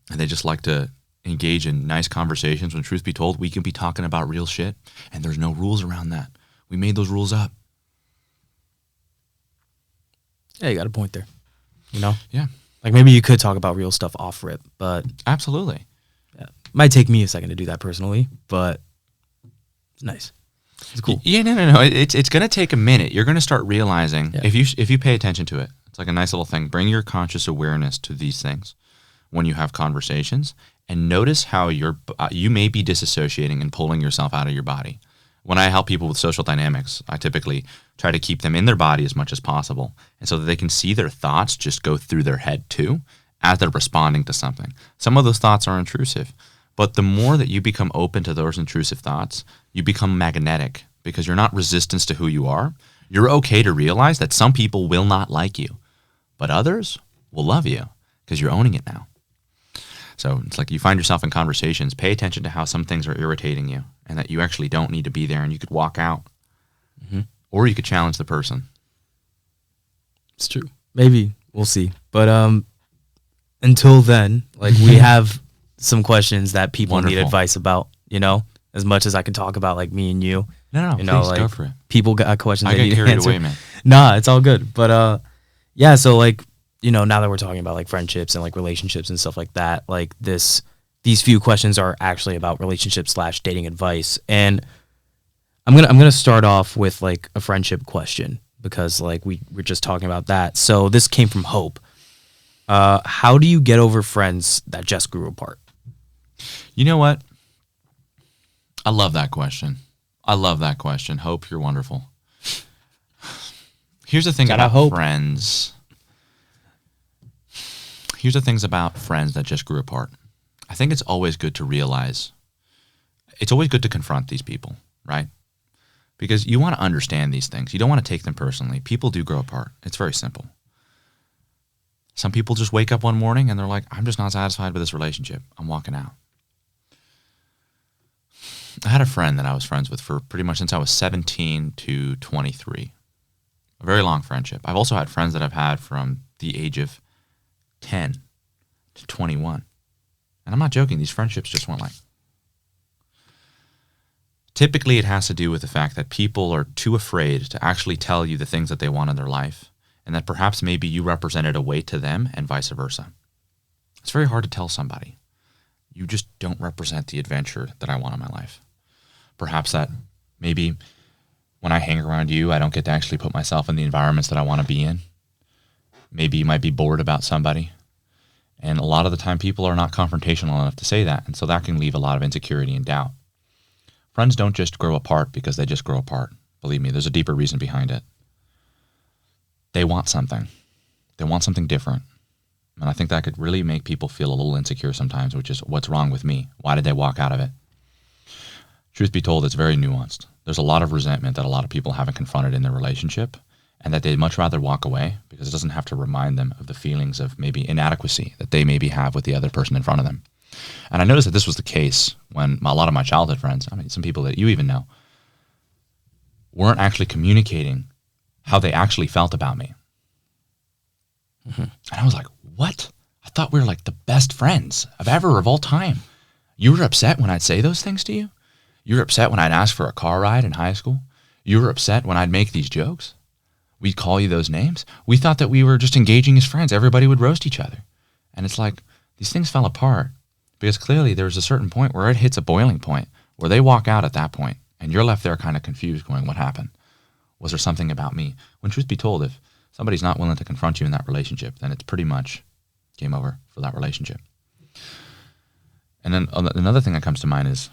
[SPEAKER 2] and they just like to engage in nice conversations. When truth be told, we can be talking about real shit, and there's no rules around that. We made those rules up.
[SPEAKER 1] Yeah, you got a point there. You know?
[SPEAKER 2] Yeah.
[SPEAKER 1] Like maybe you could talk about real stuff off rip, but
[SPEAKER 2] absolutely.
[SPEAKER 1] Yeah. Might take me a second to do that personally, but it's nice. It's cool.
[SPEAKER 2] Yeah, no. It's going to take a minute. You're going to start realizing if you pay attention to it. It's like a nice little thing. Bring your conscious awareness to these things when you have conversations, and notice how you may be disassociating and pulling yourself out of your body. when I help people with social dynamics, I typically try to keep them in their body as much as possible, and so that they can see their thoughts just go through their head too as they're responding to something. Some of those thoughts are intrusive, but the more that you become open to those intrusive thoughts, you become magnetic because you're not resistant to who you are. You're okay to realize that some people will not like you, but others will love you because you're owning it now. So it's like you find yourself in conversations, pay attention to how some things are irritating you and that you actually don't need to be there and you could walk out. Mm-hmm. Or you could challenge the person.
[SPEAKER 1] It's true. Maybe. We'll see. But until then, like we have some questions that people need advice about, you know, as much as I can talk about like me and you.
[SPEAKER 2] No,
[SPEAKER 1] you know,
[SPEAKER 2] please
[SPEAKER 1] like,
[SPEAKER 2] go for it.
[SPEAKER 1] People got questions they need to answer.
[SPEAKER 2] I get carried away, man.
[SPEAKER 1] Nah, it's all good. But yeah, so like, you know, now that we're talking about like friendships and like relationships and stuff like that, like these few questions are actually about relationships / dating advice. And I'm gonna start off with like a friendship question because like we're just talking about that. So this came from Hope. How do you get over friends that just grew apart?
[SPEAKER 2] You know what? I love that question. Hope, you're wonderful. Here's the thing about friends. Here's the things about friends that just grew apart. I think it's always good to realize, it's always good to confront these people, right? Because you want to understand these things. You don't want to take them personally. People do grow apart. It's very simple. Some people just wake up one morning and they're like, I'm just not satisfied with this relationship. I'm walking out. I had a friend that I was friends with for pretty much since I was 17 to 23. A very long friendship. I've also had friends that I've had from the age of 10 to 21. And I'm not joking, these friendships just went like... Typically, it has to do with the fact that people are too afraid to actually tell you the things that they want in their life, and that perhaps maybe you represented a weight to them and vice versa. It's very hard to tell somebody, you just don't represent the adventure that I want in my life. Perhaps that maybe when I hang around you, I don't get to actually put myself in the environments that I want to be in. Maybe you might be bored about somebody. And a lot of the time, people are not confrontational enough to say that, and so that can leave a lot of insecurity and doubt. Friends don't just grow apart because they just grow apart. Believe me, there's a deeper reason behind it. They want something. They want something different. And I think that could really make people feel a little insecure sometimes, which is, what's wrong with me? Why did they walk out of it? Truth be told, it's very nuanced. There's a lot of resentment that a lot of people haven't confronted in their relationship, and that they'd much rather walk away because it doesn't have to remind them of the feelings of maybe inadequacy that they maybe have with the other person in front of them. And I noticed that this was the case when a lot of my childhood friends, I mean, some people that you even know, weren't actually communicating how they actually felt about me. Mm-hmm. And I was like, what? I thought we were like the best friends of all time. You were upset when I'd say those things to you? You were upset when I'd ask for a car ride in high school? You were upset when I'd make these jokes? We'd call you those names? We thought that we were just engaging as friends. Everybody would roast each other. And it's like, these things fell apart because clearly there's a certain point where it hits a boiling point where they walk out at that point and you're left there kind of confused going, what happened? Was there something about me? When truth be told, if somebody's not willing to confront you in that relationship, then it's pretty much game over for that relationship. And then another thing that comes to mind is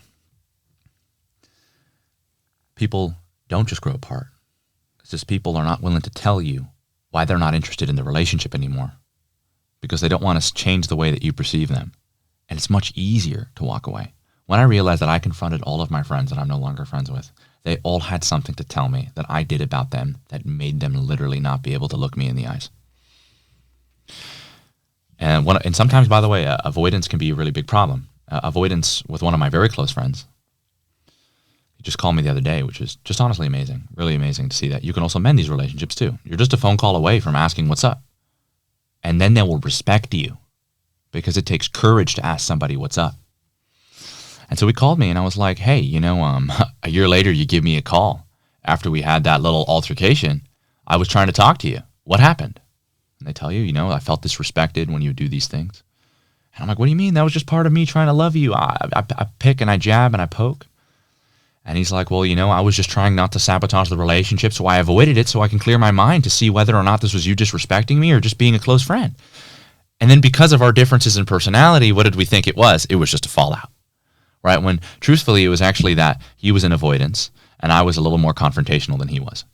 [SPEAKER 2] people don't just grow apart. It's just people are not willing to tell you why they're not interested in the relationship anymore because they don't want to change the way that you perceive them. And it's much easier to walk away. When I realized that I confronted all of my friends that I'm no longer friends with, they all had something to tell me that I did about them that made them literally not be able to look me in the eyes. And sometimes, by the way, avoidance can be a really big problem. Avoidance with one of my very close friends. He just called me the other day, which is just honestly amazing. Really amazing to see that. You can also mend these relationships too. You're just a phone call away from asking what's up. And then they will respect you because it takes courage to ask somebody what's up. And so he called me and I was like, hey, a year later you give me a call after we had that little altercation. I was trying to talk to you. What happened? And they tell you, I felt disrespected when you would do these things. And I'm like, what do you mean? That was just part of me trying to love you. I pick and I jab and I poke. And he's like, well, I was just trying not to sabotage the relationship, so I avoided it so I can clear my mind to see whether or not this was you disrespecting me or just being a close friend. And then because of our differences in personality, what did we think it was? It was just a fallout, right? When truthfully, it was actually that he was in avoidance And I was a little more confrontational than he was.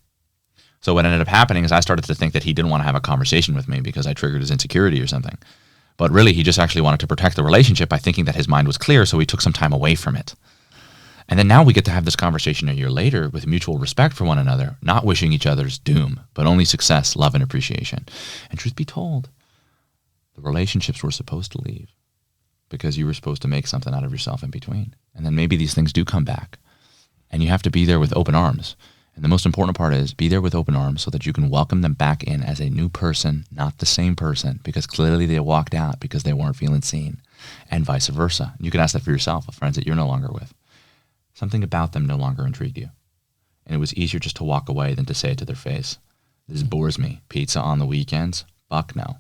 [SPEAKER 2] So what ended up happening is I started to think that he didn't want to have a conversation with me because I triggered his insecurity or something. But really, he just actually wanted to protect the relationship by thinking that his mind was clear, so he took some time away from it. And then now we get to have this conversation a year later with mutual respect for one another, not wishing each other's doom, but only success, love, and appreciation. And truth be told, the relationships were supposed to leave because you were supposed to make something out of yourself in between. And then maybe these things do come back. And you have to be there with open arms. And the most important part is be there with open arms so that you can welcome them back in as a new person, not the same person, because clearly they walked out because they weren't feeling seen, and vice versa. You can ask that for yourself, of friends that you're no longer with. Something about them no longer intrigued you. And it was easier just to walk away than to say it to their face. This bores me. Pizza on the weekends? Fuck no.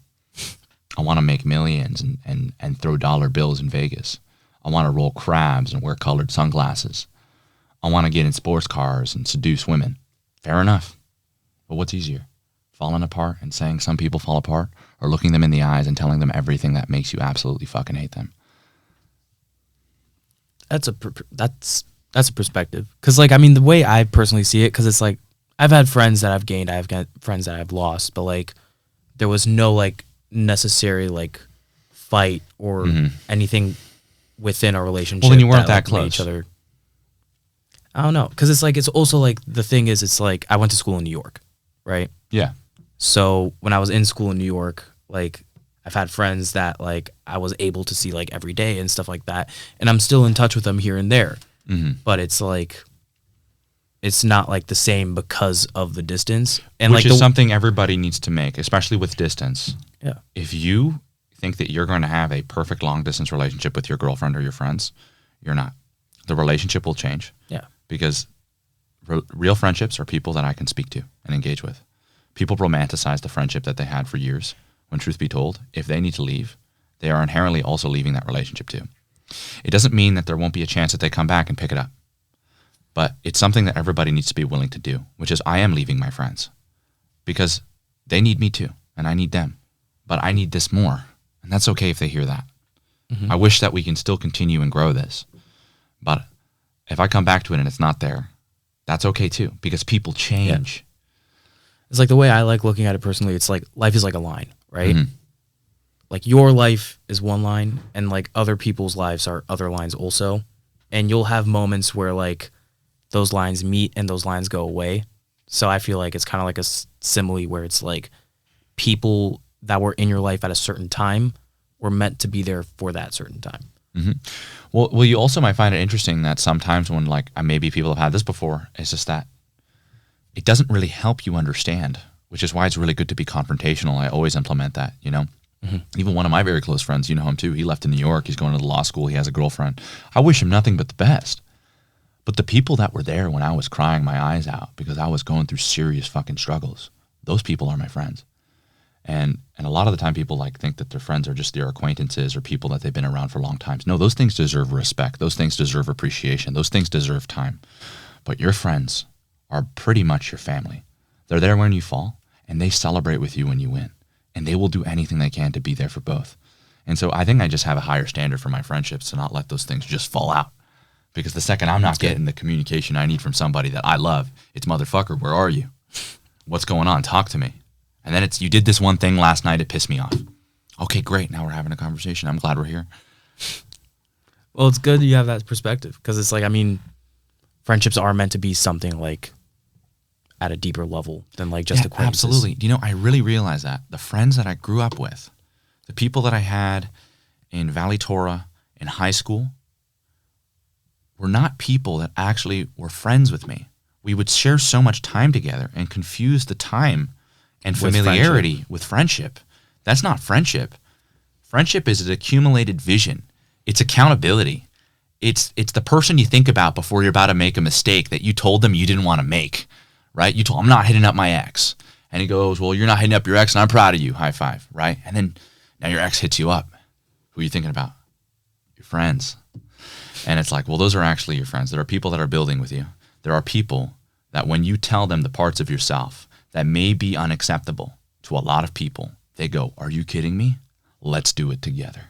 [SPEAKER 2] I want to make millions and throw dollar bills in Vegas. I want to roll crabs and wear colored sunglasses. I want to get in sports cars and seduce women. Fair enough. But what's easier? Falling apart and saying some people fall apart, or looking them in the eyes and telling them everything that makes you absolutely fucking hate them?
[SPEAKER 1] That's a perspective. Because, like, I mean, the way I personally see it, because it's like, I've had friends that I've gained, I've got friends that I've lost, but, like, there was no, like, necessary, like, fight or anything within a relationship.
[SPEAKER 2] Well, then you weren't that
[SPEAKER 1] like,
[SPEAKER 2] close.
[SPEAKER 1] made each other. I don't know. Because it's like, it's also like, the thing is, it's like, I went to school in New York, right?
[SPEAKER 2] Yeah.
[SPEAKER 1] So when I was in school in New York, like, I've had friends that, like, I was able to see, like, every day and stuff like that. And I'm still in touch with them here and there. But it's like, it's not like the same because of the distance. And
[SPEAKER 2] Which
[SPEAKER 1] like
[SPEAKER 2] is something everybody needs to make, especially with distance.
[SPEAKER 1] Yeah.
[SPEAKER 2] If you think that you're going to have a perfect long distance relationship with your girlfriend or your friends, you're not. The relationship will change.
[SPEAKER 1] Yeah.
[SPEAKER 2] Because real friendships are people that I can speak to and engage with. People romanticize the friendship that they had for years, when truth be told, if they need to leave, they are inherently also leaving that relationship too. It doesn't mean that there won't be a chance that they come back and pick it up. But it's something that everybody needs to be willing to do, which is I am leaving my friends because they need me too, and I need them. But I need this more, and that's okay if they hear that. I wish that we can still continue and grow this. But if I come back to it and it's not there, that's okay too, because people change.
[SPEAKER 1] Yeah. It's like the way I like looking at it personally, it's like life is like a line, right? Like your life is one line and like other people's lives are other lines also. And you'll have moments where like those lines meet and those lines go away. So I feel like it's kind of like a simile where it's like people that were in your life at a certain time were meant to be there for that certain time.
[SPEAKER 2] Well, you also might find it interesting that sometimes when like maybe people have had this before, it's just that it doesn't really help you understand, which is why it's really good to be confrontational. I always implement that, you know? Even one of my very close friends, you know him too, he left in New York, he's going to the law school, he has a girlfriend. I wish him nothing but the best. But the people that were there when I was crying my eyes out because I was going through serious fucking struggles, those people are my friends. And a lot of the time people like think that their friends are just their acquaintances or people that they've been around for long times. No, those things deserve respect. Those things deserve appreciation. Those things deserve time. But your friends are pretty much your family. They're there when you fall, and they celebrate with you when you win. And they will do anything they can to be there for both. And so I think I just have a higher standard for my friendships to not let those things just fall out. Because the second I'm not getting the communication I need from somebody that I love, it's motherfucker, where are you? What's going on? Talk to me. And then it's, you did this one thing last night, it pissed me off. Okay, great. Now we're having a conversation. I'm glad we're here.
[SPEAKER 1] Well, it's good you have that perspective because it's like, I mean, friendships are meant to be something like at a deeper level than like just acquaintances.
[SPEAKER 2] Absolutely. You know, I really realize that. The friends that I grew up with, the people that I had in Valley Torah in high school were not people that actually were friends with me. We would share so much time together and confuse the time and familiarity with friendship. That's not friendship. Friendship is an accumulated vision. It's accountability. It's the person you think about before you're about to make a mistake that you told them you didn't want to make, right? You told him, I'm not hitting up my ex. And he goes, well, you're not hitting up your ex and I'm proud of you. High five, right? And then now your ex hits you up. Who are you thinking about? Your friends. And it's like, well, those are actually your friends. There are people that are building with you. There are people that when you tell them the parts of yourself that may be unacceptable to a lot of people, they go, are you kidding me? Let's do it together.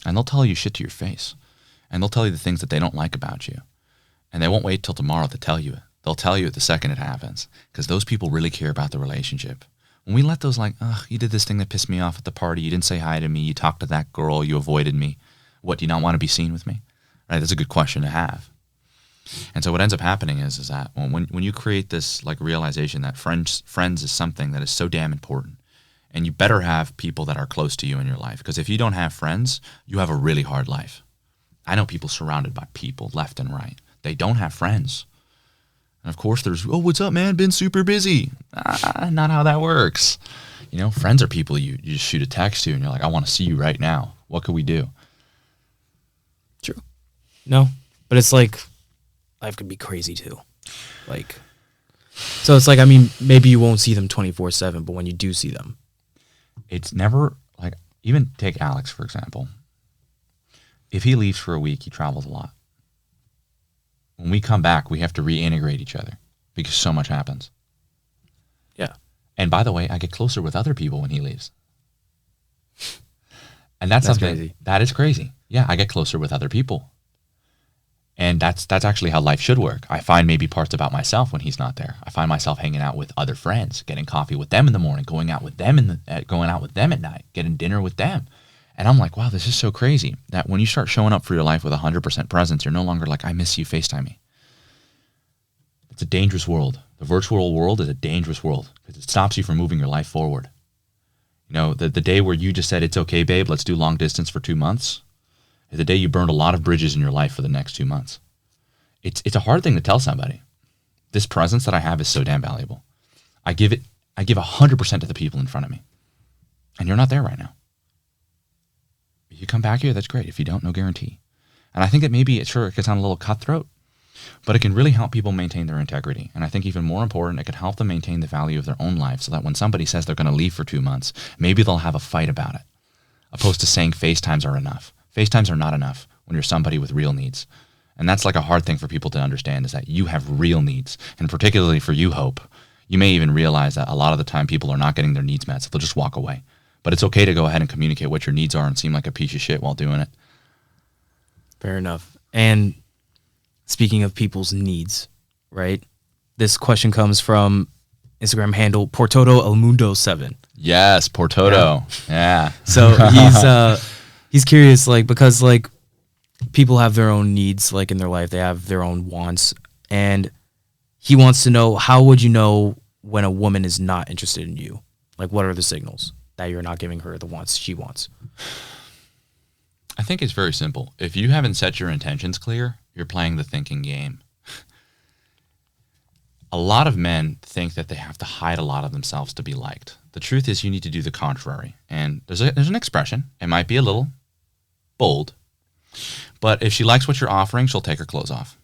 [SPEAKER 2] And they'll tell you shit to your face. And they'll tell you the things that they don't like about you. And they won't wait till tomorrow to tell you it. They'll tell you it the second it happens, because those people really care about the relationship. When we let those like, ugh, you did this thing that pissed me off at the party, you didn't say hi to me, you talked to that girl, you avoided me. What, do you not want to be seen with me? Right? That's a good question to have. And so what ends up happening is that when you create this like realization that friends is something that is so damn important, and you better have people that are close to you in your life, because if you don't have friends, you have a really hard life. I know people surrounded by people left and right. They don't have friends. And of course there's, oh, what's up, man? Been super busy. Not how that works. You know, friends are people you just shoot a text to and you're like, I want to see you right now. What could we do?
[SPEAKER 1] True. No, but it's like life could be crazy too. Like, so it's like, I mean, maybe you won't see them 24/7, but when you do see them,
[SPEAKER 2] it's never like, even take Alex, for example. If he leaves for a week, he travels a lot. When we come back, we have to reintegrate each other because so much happens.
[SPEAKER 1] Yeah.
[SPEAKER 2] And by the way, I get closer with other people when he leaves. And that's something
[SPEAKER 1] crazy.
[SPEAKER 2] That is crazy. Yeah, I get closer with other people. And that's actually how life should work. I find maybe parts about myself when he's not there. I find myself hanging out with other friends, getting coffee with them in the morning, going out with them at night, getting dinner with them. And I'm like, wow, this is so crazy that when you start showing up for your life with 100% presence, you're no longer like, I miss you, FaceTime me. It's a dangerous world. The virtual world is a dangerous world because it stops you from moving your life forward. You know, the day where you just said, it's okay, babe, let's do long distance for 2 months, is the day you burned a lot of bridges in your life for the next 2 months. It's a hard thing to tell somebody. This presence that I have is so damn valuable. I give 100% to the people in front of me. And you're not there right now. If you come back here, that's great. If you don't, no guarantee. And I think that maybe it can sound a little cutthroat, but it can really help people maintain their integrity. And I think even more important, it can help them maintain the value of their own life so that when somebody says they're going to leave for 2 months, maybe they'll have a fight about it, opposed to saying FaceTimes are enough. FaceTimes are not enough when you're somebody with real needs. And that's like a hard thing for people to understand, is that you have real needs. And particularly for you, Hope, you may even realize that a lot of the time people are not getting their needs met, so they'll just walk away. But it's okay to go ahead and communicate what your needs are and seem like a piece of shit while doing it.
[SPEAKER 1] fair enough. And speaking of people's needs, right? This question comes from Instagram handle Portoto El Mundo 7.
[SPEAKER 2] Yes, Portoto. Yeah.
[SPEAKER 1] So he's curious, like, because like people have their own needs, like in their life, they have their own wants, and he wants to know, how would you know when a woman is not interested in you? Like, what are the signals that you're not giving her the wants she wants?
[SPEAKER 2] I think it's very simple. If you haven't set your intentions clear, you're playing the thinking game. A lot of men think that they have to hide a lot of themselves to be liked. The truth is you need to do the contrary. And there's an expression. It might be a little bold, but if she likes what you're offering, she'll take her clothes off.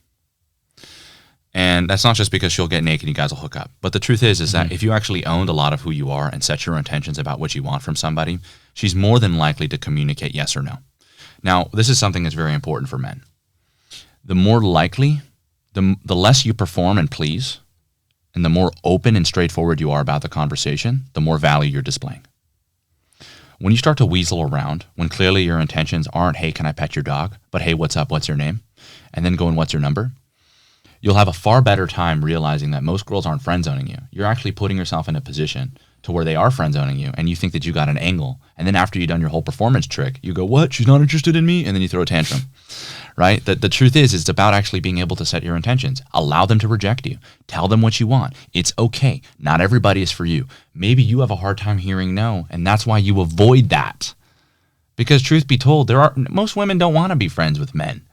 [SPEAKER 2] And that's not just because she'll get naked and you guys will hook up. But the truth is that if you actually owned a lot of who you are and set your intentions about what you want from somebody, she's more than likely to communicate yes or no. Now, this is something that's very important for men. The more likely, the less you perform and please, and the more open and straightforward you are about the conversation, the more value you're displaying. When you start to weasel around, when clearly your intentions aren't, hey, can I pet your dog? But hey, what's up? What's your name? And then going, what's your number? You'll have a far better time realizing that most girls aren't friend zoning you. You're actually putting yourself in a position to where they are friend zoning you, and you think that you got an angle. And then after you've done your whole performance trick, you go, what? She's not interested in me? And then you throw a tantrum, right? The truth is it's about actually being able to set your intentions. Allow them to reject you. Tell them what you want. It's okay. Not everybody is for you. Maybe you have a hard time hearing no, and that's why you avoid that. Because truth be told, most women don't want to be friends with men.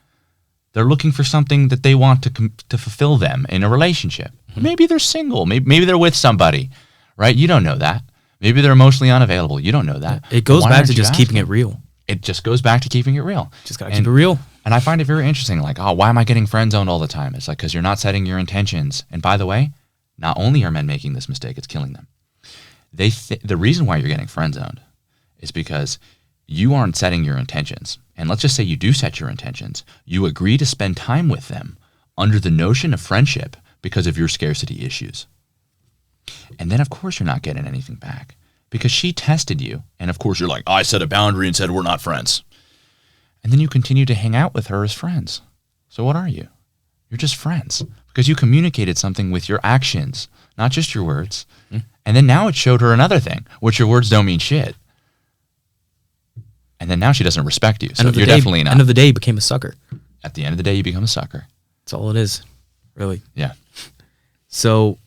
[SPEAKER 2] They're looking for something that they want to fulfill them in a relationship. Mm-hmm. Maybe they're single. Maybe they're with somebody, right? You don't know that. Maybe they're emotionally unavailable. You don't know that.
[SPEAKER 1] It goes back to just keeping it real.
[SPEAKER 2] It just goes back to keeping it real.
[SPEAKER 1] Just got to keep it real.
[SPEAKER 2] And I find it very interesting. Like, oh, why am I getting friend zoned all the time? It's like, because you're not setting your intentions. And by the way, not only are men making this mistake, it's killing them. The reason why you're getting friend zoned is because you aren't setting your intentions. And let's just say you do set your intentions. You agree to spend time with them under the notion of friendship because of your scarcity issues. And then, of course, you're not getting anything back because she tested you. And, of course, you're like, I set a boundary and said we're not friends. And then you continue to hang out with her as friends. So what are you? You're just friends because you communicated something with your actions, not just your words. And then now it showed her another thing, which your words don't mean shit. And then now she doesn't respect you. So you're definitely not.
[SPEAKER 1] End of the day, you became a sucker.
[SPEAKER 2] At the end of the day, you become a sucker.
[SPEAKER 1] That's all it is, really.
[SPEAKER 2] Yeah.
[SPEAKER 1] So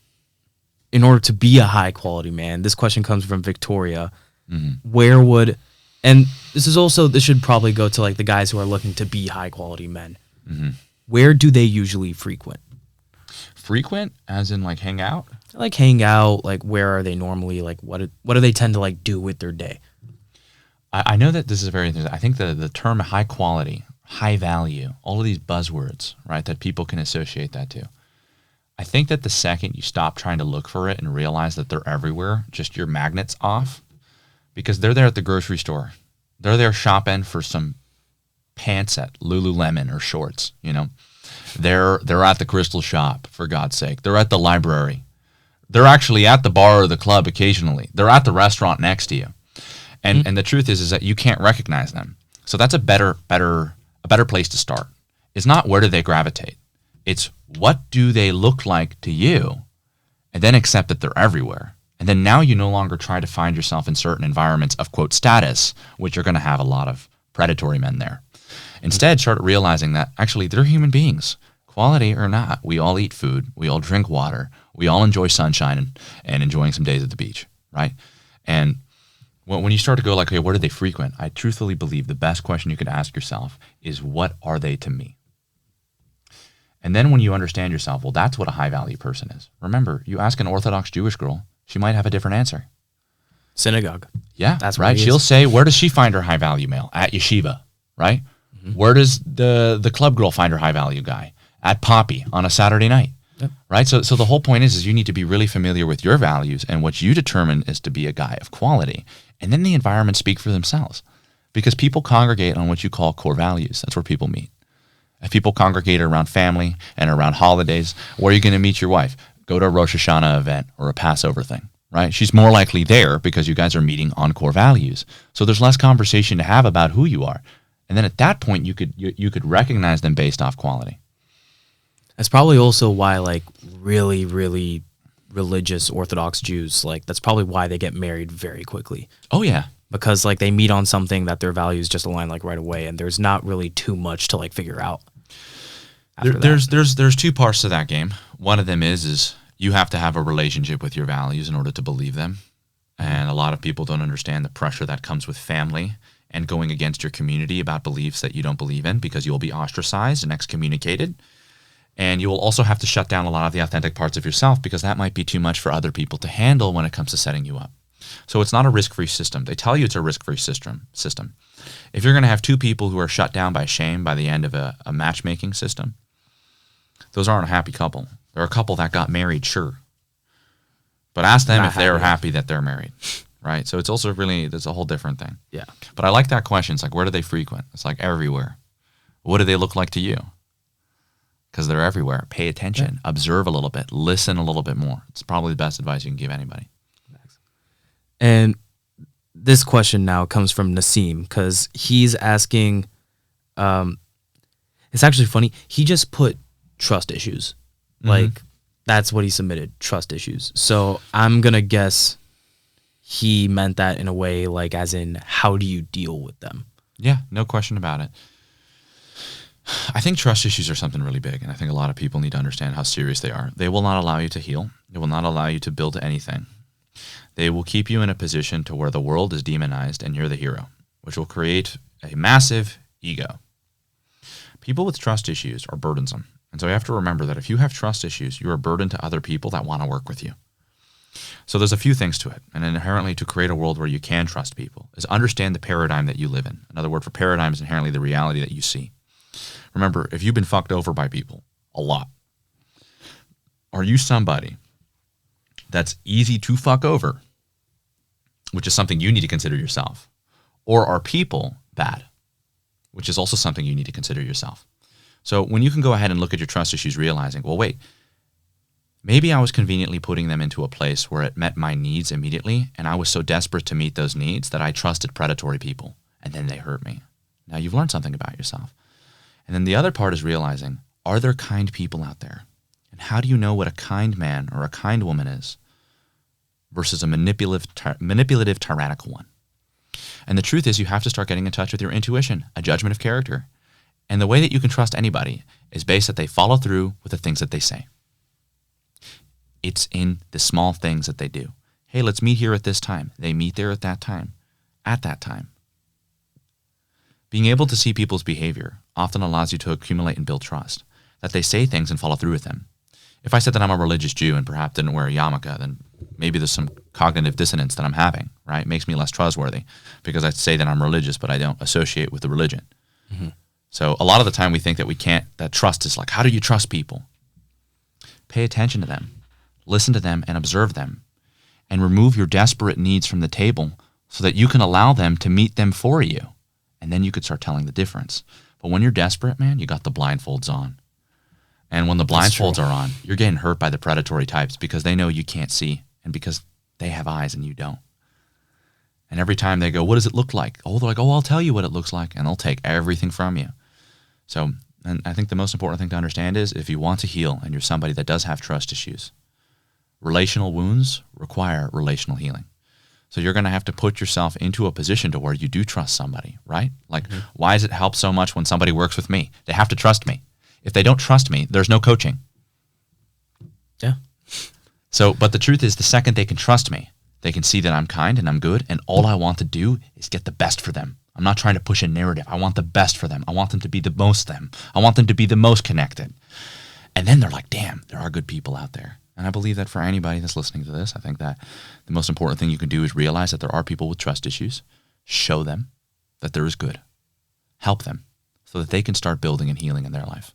[SPEAKER 1] in order to be a high quality man, this question comes from Victoria. Where would, and this should probably go to like the guys who are looking to be high quality men. Where do they usually frequent?
[SPEAKER 2] Frequent as in like hang out?
[SPEAKER 1] Like hang out, like where are they normally, like what do they tend to like do with their day?
[SPEAKER 2] I know that this is very interesting. I think the term high quality, high value, all of these buzzwords, right, that people can associate that to. I think that the second you stop trying to look for it and realize that they're everywhere, just your magnet's off, because they're there at the grocery store. They're there shopping for some pants at Lululemon or shorts, you know. They're at the crystal shop, for God's sake. They're at the library. They're actually at the bar or the club occasionally. They're at the restaurant next to you. And the truth is that you can't recognize them. So that's a better place to start. It's not where do they gravitate. It's what do they look like to you, and then accept that they're everywhere. And then now you no longer try to find yourself in certain environments of, quote, status, which are going to have a lot of predatory men there. Instead, start realizing that actually they're human beings, quality or not. We all eat food. We all drink water. We all enjoy sunshine and enjoying some days at the beach, right? And when you start to go like, okay, where do they frequent? I truthfully believe the best question you could ask yourself is, what are they to me? And then when you understand yourself, well, that's what a high-value person is. Remember, you ask an Orthodox Jewish girl, she might have a different answer.
[SPEAKER 1] Synagogue.
[SPEAKER 2] Yeah, that's right. She'll say, where does she find her high-value male? At yeshiva, right? Where does the club girl find her high-value guy? At Poppy on a Saturday night, right? So the whole point is you need to be really familiar with your values and what you determine is to be a guy of quality. And then the environments speak for themselves because people congregate on what you call core values. That's where people meet. If people congregate around family and around holidays, where are you going to meet your wife? Go to a Rosh Hashanah event or a Passover thing, right? She's more likely there because you guys are meeting on core values. So there's less conversation to have about who you are. And then at that point, you could recognize them based off quality.
[SPEAKER 1] That's probably also why, like, really, really religious Orthodox Jews, like, that's probably why they get married very quickly.
[SPEAKER 2] Oh, yeah.
[SPEAKER 1] Because, like, they meet on something that their values just align, like, right away, and there's not really too much to, like, figure out.
[SPEAKER 2] There's two parts to that game. One of them is you have to have a relationship with your values in order to believe them. And a lot of people don't understand the pressure that comes with family and going against your community about beliefs that you don't believe in because you'll be ostracized and excommunicated. And you will also have to shut down a lot of the authentic parts of yourself because that might be too much for other people to handle when it comes to setting you up. So it's not a risk-free system. They tell you it's a risk-free system. If you're going to have two people who are shut down by shame by the end of a matchmaking system, those aren't a happy couple. They're a couple that got married, sure. But ask them if they're happy that they're married, right? So it's also really, there's a whole different thing.
[SPEAKER 1] Yeah.
[SPEAKER 2] But I like that question. It's like, where do they frequent? It's like everywhere. What do they look like to you? Because they're everywhere. Pay attention. Observe a little bit. Listen a little bit more. It's probably the best advice you can give anybody.
[SPEAKER 1] And this question now comes from Nassim because he's asking, it's actually funny. He just put trust issues. Like, that's what he submitted, trust issues. So I'm going to guess he meant that in a way, like, as in, how do you deal with them?
[SPEAKER 2] Yeah, no question about it. I think trust issues are something really big, and I think a lot of people need to understand how serious they are. They will not allow you to heal. They will not allow you to build anything. They will keep you in a position to where the world is demonized and you're the hero, which will create a massive ego. People with trust issues are burdensome. And so you have to remember that if you have trust issues, you're a burden to other people that want to work with you. So there's a few things to it. And inherently, to create a world where you can trust people is understand the paradigm that you live in. Another word for paradigm is inherently the reality that you see. Remember, if you've been fucked over by people a lot, are you somebody that's easy to fuck over, which is something you need to consider yourself? Or are people bad, which is also something you need to consider yourself? So when you can go ahead and look at your trust issues, realizing, well, wait, maybe I was conveniently putting them into a place where it met my needs immediately, and I was so desperate to meet those needs that I trusted predatory people, and then they hurt me. Now you've learned something about yourself. And then the other part is realizing, are there kind people out there? And how do you know what a kind man or a kind woman is versus a manipulative, tyrannical one? And the truth is, you have to start getting in touch with your intuition, a judgment of character. And the way that you can trust anybody is based that they follow through with the things that they say. It's in the small things that they do. Hey, let's meet here at this time. They meet there at that time. At that time. Being able to see people's behavior often allows you to accumulate and build trust, that they say things and follow through with them. If I said that I'm a religious Jew and perhaps didn't wear a yarmulke, then maybe there's some cognitive dissonance that I'm having, right? It makes me less trustworthy because I say that I'm religious, but I don't associate with the religion. Mm-hmm. So a lot of the time we think that we can't, that trust is like, how do you trust people? Pay attention to them, listen to them and observe them, and remove your desperate needs from the table so that you can allow them to meet them for you. And then you could start telling the difference. But when you're desperate, man, you got the blindfolds on. And when the blindfolds are on, you're getting hurt by the predatory types because they know you can't see and because they have eyes and you don't. And every time they go, what does it look like? Oh, they're like, oh, I'll tell you what it looks like. And they'll take everything from you. So, and I think the most important thing to understand is if you want to heal and you're somebody that does have trust issues, relational wounds require relational healing. So you're going to have to put yourself into a position to where you do trust somebody, right? Like, why does it help so much when somebody works with me? They have to trust me. If they don't trust me, there's no coaching.
[SPEAKER 1] Yeah.
[SPEAKER 2] So, but the truth is, the second they can trust me, they can see that I'm kind and I'm good, and all I want to do is get the best for them. I'm not trying to push a narrative. I want the best for them. I want them to be the most them. I want them to be the most connected. And then they're like, damn, there are good people out there. And I believe that for anybody that's listening to this, I think that the most important thing you can do is realize that there are people with trust issues. Show them that there is good. Help them so that they can start building and healing in their life.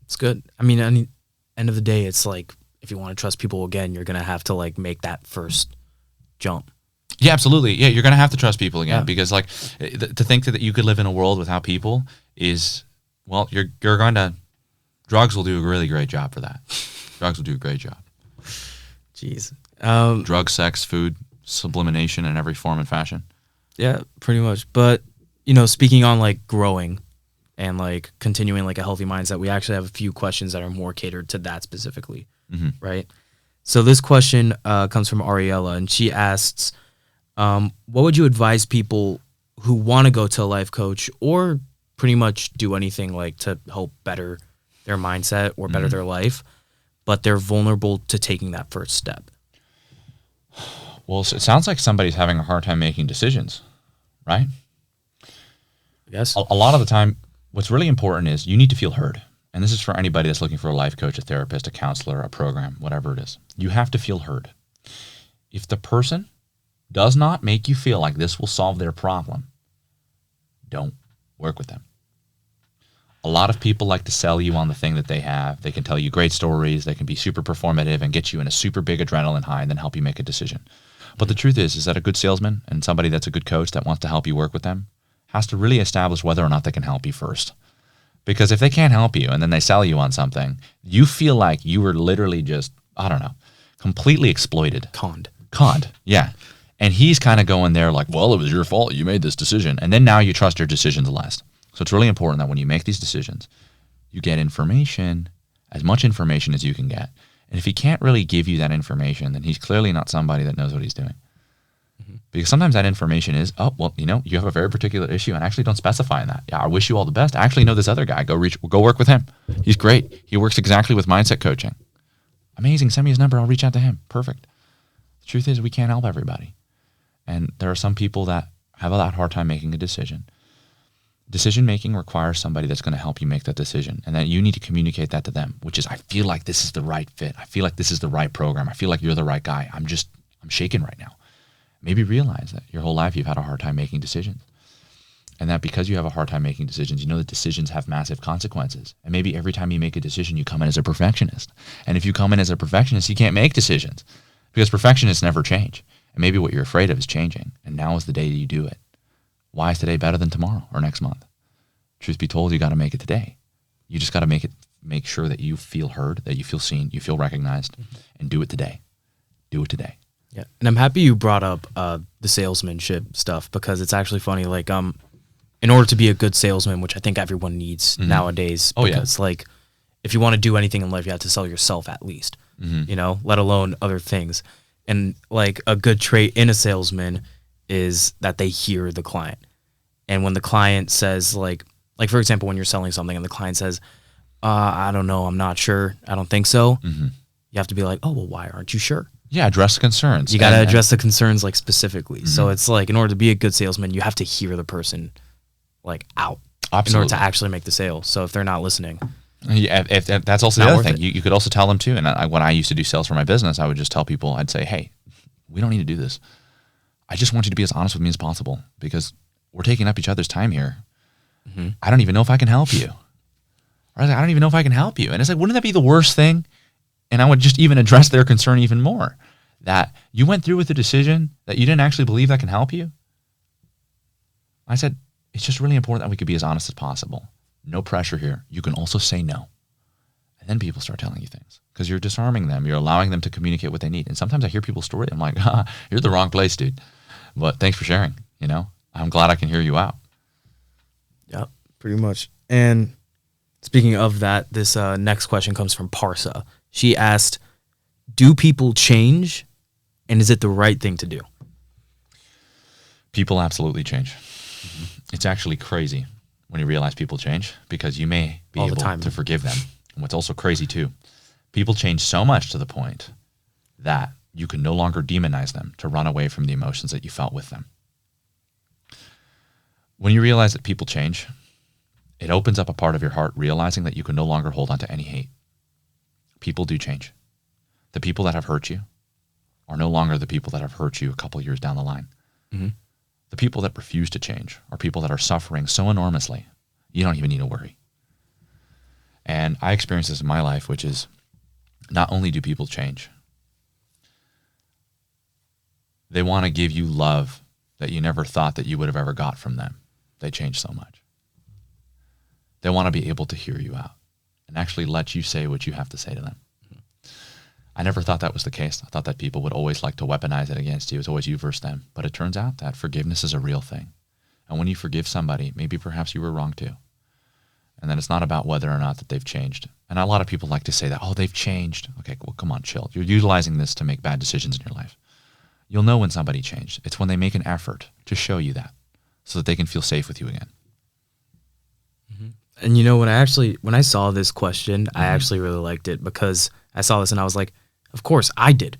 [SPEAKER 1] It's good. I mean, end of the day, it's like, if you want to trust people again, you're going to have to like make that first jump.
[SPEAKER 2] Yeah, absolutely. Yeah, you're going to have to trust people again because like to think that you could live in a world without people is, well, you're going to, drugs will do a really great job for that. Drugs will do a great job.
[SPEAKER 1] Jeez.
[SPEAKER 2] Drugs, sex, food, sublimination in every form and fashion.
[SPEAKER 1] Yeah, pretty much. But, you know, speaking on like growing and like continuing like a healthy mindset, we actually have a few questions that are more catered to that specifically, right? So this question comes from Ariella, and she asks, what would you advise people who want to go to a life coach or pretty much do anything like to help better their mindset or better their life, but they're vulnerable to taking that first step?
[SPEAKER 2] Well, it sounds like somebody's having a hard time making decisions, right?
[SPEAKER 1] Yes.
[SPEAKER 2] A lot of the time, what's really important is you need to feel heard. And this is for anybody that's looking for a life coach, a therapist, a counselor, a program, whatever it is. You have to feel heard. If the person does not make you feel like this will solve their problem, don't work with them. A lot of people like to sell you on the thing that they have. They can tell you great stories. They can be super performative and get you in a super big adrenaline high and then help you make a decision. But the truth is that a good salesman and somebody that's a good coach that wants to help you work with them has to really establish whether or not they can help you first. Because if they can't help you and then they sell you on something, you feel like you were literally just, I don't know, completely exploited.
[SPEAKER 1] Conned,
[SPEAKER 2] yeah. And he's kind of going there like, well, it was your fault. You made this decision. And then now you trust your decisions less. So it's really important that when you make these decisions, you get information, as much information as you can get. And if he can't really give you that information, then he's clearly not somebody that knows what he's doing. Because sometimes that information is, oh, well, you know, you have a very particular issue and actually don't specify in that. Yeah, I wish you all the best. I actually know this other guy. Go work with him. He's great. He works exactly with mindset coaching. Amazing. Send me his number. I'll reach out to him. Perfect. The truth is we can't help everybody. And there are some people that have a hard time making a decision. Decision making requires somebody that's going to help you make that decision, and that you need to communicate that to them, which is, I feel like this is the right fit. I feel like this is the right program. I feel like you're the right guy. I'm shaking right now. Maybe realize that your whole life you've had a hard time making decisions, and that because you have a hard time making decisions, you know that decisions have massive consequences. And maybe every time you make a decision, you come in as a perfectionist. And if you come in as a perfectionist, you can't make decisions because perfectionists never change. And maybe what you're afraid of is changing, and now is the day you do it. Why is today better than tomorrow or next month? Truth be told, you got to make it today. You just got to make sure that you feel heard, that you feel seen, you feel recognized, and do it today. Do it today.
[SPEAKER 1] Yeah, and I'm happy you brought up the salesmanship stuff because it's actually funny. Like, in order to be a good salesman, which I think everyone needs nowadays, because like if you want to do anything in life, you have to sell yourself at least, you know, let alone other things. And like a good trait in a salesman is that they hear the client. And when the client says like for example, when you're selling something and the client says, I don't know, I'm not sure, I don't think so, you have to be like, oh, well, why aren't you sure?
[SPEAKER 3] Yeah, address concerns.
[SPEAKER 1] You got to address the concerns like specifically. So it's like in order to be a good salesman, you have to hear the person like out in order to actually make the sale. So if they're not listening,
[SPEAKER 3] if that's also the other thing. You could also tell them too. And when I used to do sales for my business, I would just tell people, I'd say, hey, we don't need to do this. I just want you to be as honest with me as possible because we're taking up each other's time here. I don't even know if I can help you. Or I don't even know if I can help you. And it's like, wouldn't that be the worst thing? And I would just even address their concern even more. That you went through with a decision that you didn't actually believe that can help you. I said, it's just really important that we could be as honest as possible. No pressure here. You can also say no. And then people start telling you things because you're disarming them. You're allowing them to communicate what they need. And sometimes I hear people's story. I'm like, you're the wrong place, dude. But thanks for sharing. You know, I'm glad I can hear you out.
[SPEAKER 1] Yep, pretty much. And speaking of that, this next question comes from Parsa. She asked, do people change? And is it the right thing to do?
[SPEAKER 3] People absolutely change. It's actually crazy when you realize people change because you may be able to forgive them. And what's also crazy too, people change so much to the point that you can no longer demonize them to run away from the emotions that you felt with them. When you realize that people change, it opens up a part of your heart realizing that you can no longer hold on to any hate. People do change. The people that have hurt you are no longer the people that have hurt you a couple years down the line. The people that refuse to change are people that are suffering so enormously, you don't even need to worry. And I experienced this in my life, which is not only do people change, they want to give you love that you never thought that you would have ever got from them. They change so much. They want to be able to hear you out and actually let you say what you have to say to them. I never thought that was the case. I thought that people would always like to weaponize it against you. It's always you versus them. But it turns out that forgiveness is a real thing. And when you forgive somebody, maybe perhaps you were wrong too. And then it's not about whether or not that they've changed. And a lot of people like to say that, oh, they've changed. Okay, well, come on, chill. You're utilizing this to make bad decisions in your life. You'll know when somebody changed. It's when they make an effort to show you that so that they can feel safe with you again.
[SPEAKER 1] And you know, when I saw this question, I actually really liked it because I saw this and I was like, of course I did.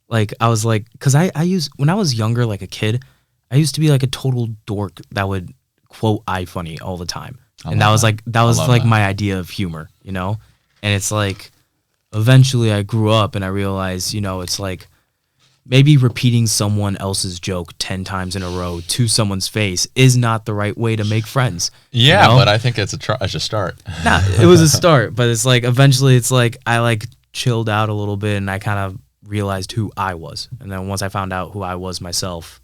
[SPEAKER 1] Like, I was like, because when I was younger, like a kid, I used to be like a total dork that would quote iFunny all the time. And that was like my idea of humor, you know? And it's like, eventually I grew up and I realized, you know, it's like maybe repeating someone else's joke 10 times in a row to someone's face is not the right way to make friends.
[SPEAKER 3] Yeah,
[SPEAKER 1] you know?
[SPEAKER 3] but I think it's a start.
[SPEAKER 1] Nah, it was a start, but it's like eventually it's like I like chilled out a little bit and I kind of realized who I was. And then once I found out who I was myself,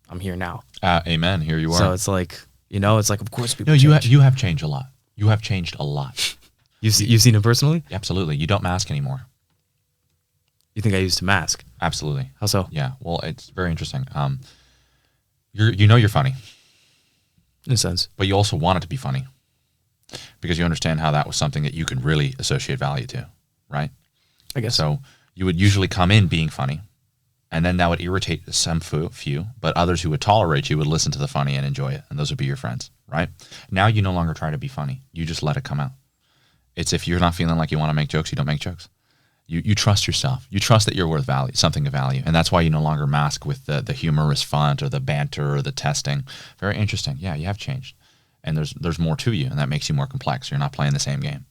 [SPEAKER 1] I'm here now.
[SPEAKER 3] Amen. Here you are.
[SPEAKER 1] So it's like, you know, it's like, of course people
[SPEAKER 3] change.
[SPEAKER 1] you
[SPEAKER 3] have changed a lot. You have changed a lot.
[SPEAKER 1] You've seen it personally?
[SPEAKER 3] Absolutely. You don't mask anymore.
[SPEAKER 1] You think I used to mask?
[SPEAKER 3] Absolutely.
[SPEAKER 1] How so?
[SPEAKER 3] Yeah. Well, it's very interesting. You're funny.
[SPEAKER 1] In a sense.
[SPEAKER 3] But you also want it to be funny. Because you understand how that was something that you can really associate value to, right?
[SPEAKER 1] I guess.
[SPEAKER 3] So you would usually come in being funny, and then that would irritate some few, but others who would tolerate you would listen to the funny and enjoy it, and those would be your friends, right? Now you no longer try to be funny. You just let it come out. It's if you're not feeling like you want to make jokes, you don't make jokes. You trust yourself. You trust that you're worth value, something of value, and that's why you no longer mask with the humorous font or the banter or the testing. Very interesting. Yeah, you have changed. And there's more to you, and that makes you more complex. You're not playing the same game.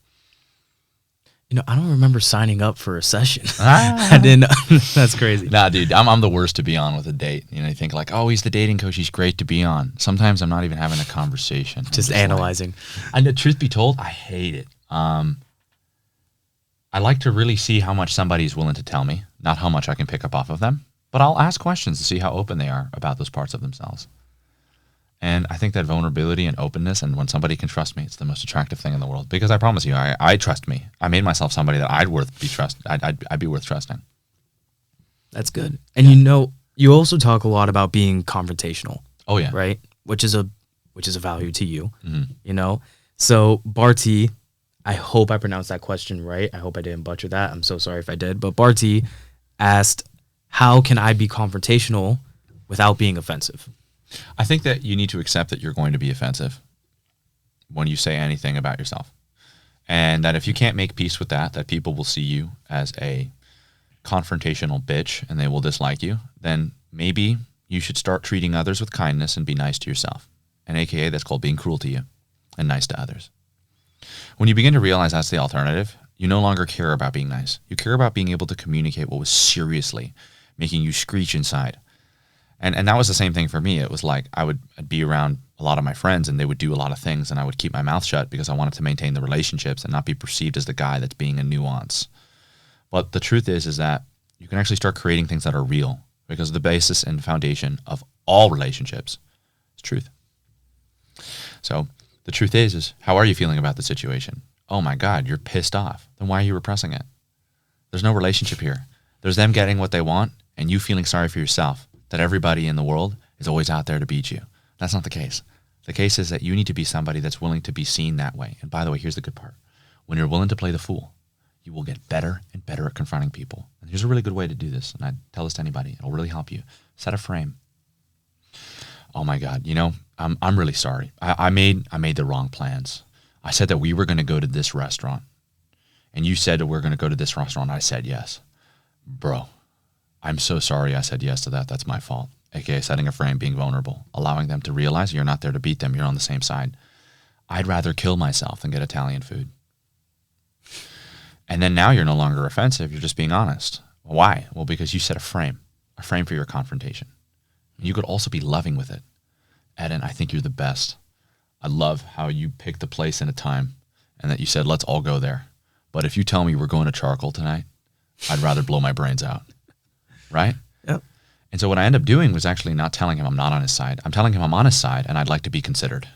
[SPEAKER 1] You know, I don't remember signing up for a session. I didn't. That's crazy.
[SPEAKER 3] Nah, dude, I'm the worst to be on with a date. You know, you think like, oh, he's the dating coach. He's great to be on. Sometimes I'm not even having a conversation.
[SPEAKER 1] Just analyzing.
[SPEAKER 3] And the truth be told, I hate it. I like to really see how much somebody's willing to tell me, not how much I can pick up off of them. But I'll ask questions to see how open they are about those parts of themselves. And I think that vulnerability and openness, and when somebody can trust me, it's the most attractive thing in the world. Because I promise you, I trust me. I made myself somebody that I'd be worth trusting.
[SPEAKER 1] That's good. And you know, you also talk a lot about being confrontational.
[SPEAKER 3] Oh yeah.
[SPEAKER 1] Right? which is a value to you, you know? So Barty, I hope I pronounced that question right. I hope I didn't butcher that. I'm so sorry if I did. But Barty asked, how can I be confrontational without being offensive?
[SPEAKER 3] I think that you need to accept that you're going to be offensive when you say anything about yourself. And that if you can't make peace with that people will see you as a confrontational bitch and they will dislike you, then maybe you should start treating others with kindness and be nice to yourself. And AKA, that's called being cruel to you and nice to others. When you begin to realize that's the alternative, you no longer care about being nice. You care about being able to communicate what was seriously making you screech inside. And that was the same thing for me. It was like I'd be around a lot of my friends and they would do a lot of things and I would keep my mouth shut because I wanted to maintain the relationships and not be perceived as the guy that's being a nuance. But the truth is that you can actually start creating things that are real, because the basis and foundation of all relationships is truth. So the truth is how are you feeling about the situation? Oh my God, you're pissed off. Then why are you repressing it? There's no relationship here. There's them getting what they want and you feeling sorry for yourself, that everybody in the world is always out there to beat you. That's not the case. The case is that you need to be somebody that's willing to be seen that way. And by the way, here's the good part. When you're willing to play the fool, you will get better and better at confronting people. And here's a really good way to do this. And I tell this to anybody. It'll really help you. Set a frame. Oh my God, I'm really sorry. I made the wrong plans. I said that we were going to go to this restaurant. And you said that we're going to go to this restaurant. I said yes. Bro, I'm so sorry I said yes to that. That's my fault. AKA setting a frame, being vulnerable, allowing them to realize you're not there to beat them. You're on the same side. I'd rather kill myself than get Italian food. And then now you're no longer offensive. You're just being honest. Why? Well, because you set a frame for your confrontation. You could also be loving with it. Eden, I think you're the best. I love how you picked the place and a time and that you said, let's all go there. But if you tell me we're going to charcoal tonight, I'd rather blow my brains out. Right?
[SPEAKER 1] Yep.
[SPEAKER 3] And so what I end up doing was actually not telling him I'm not on his side. I'm telling him I'm on his side and I'd like to be considered.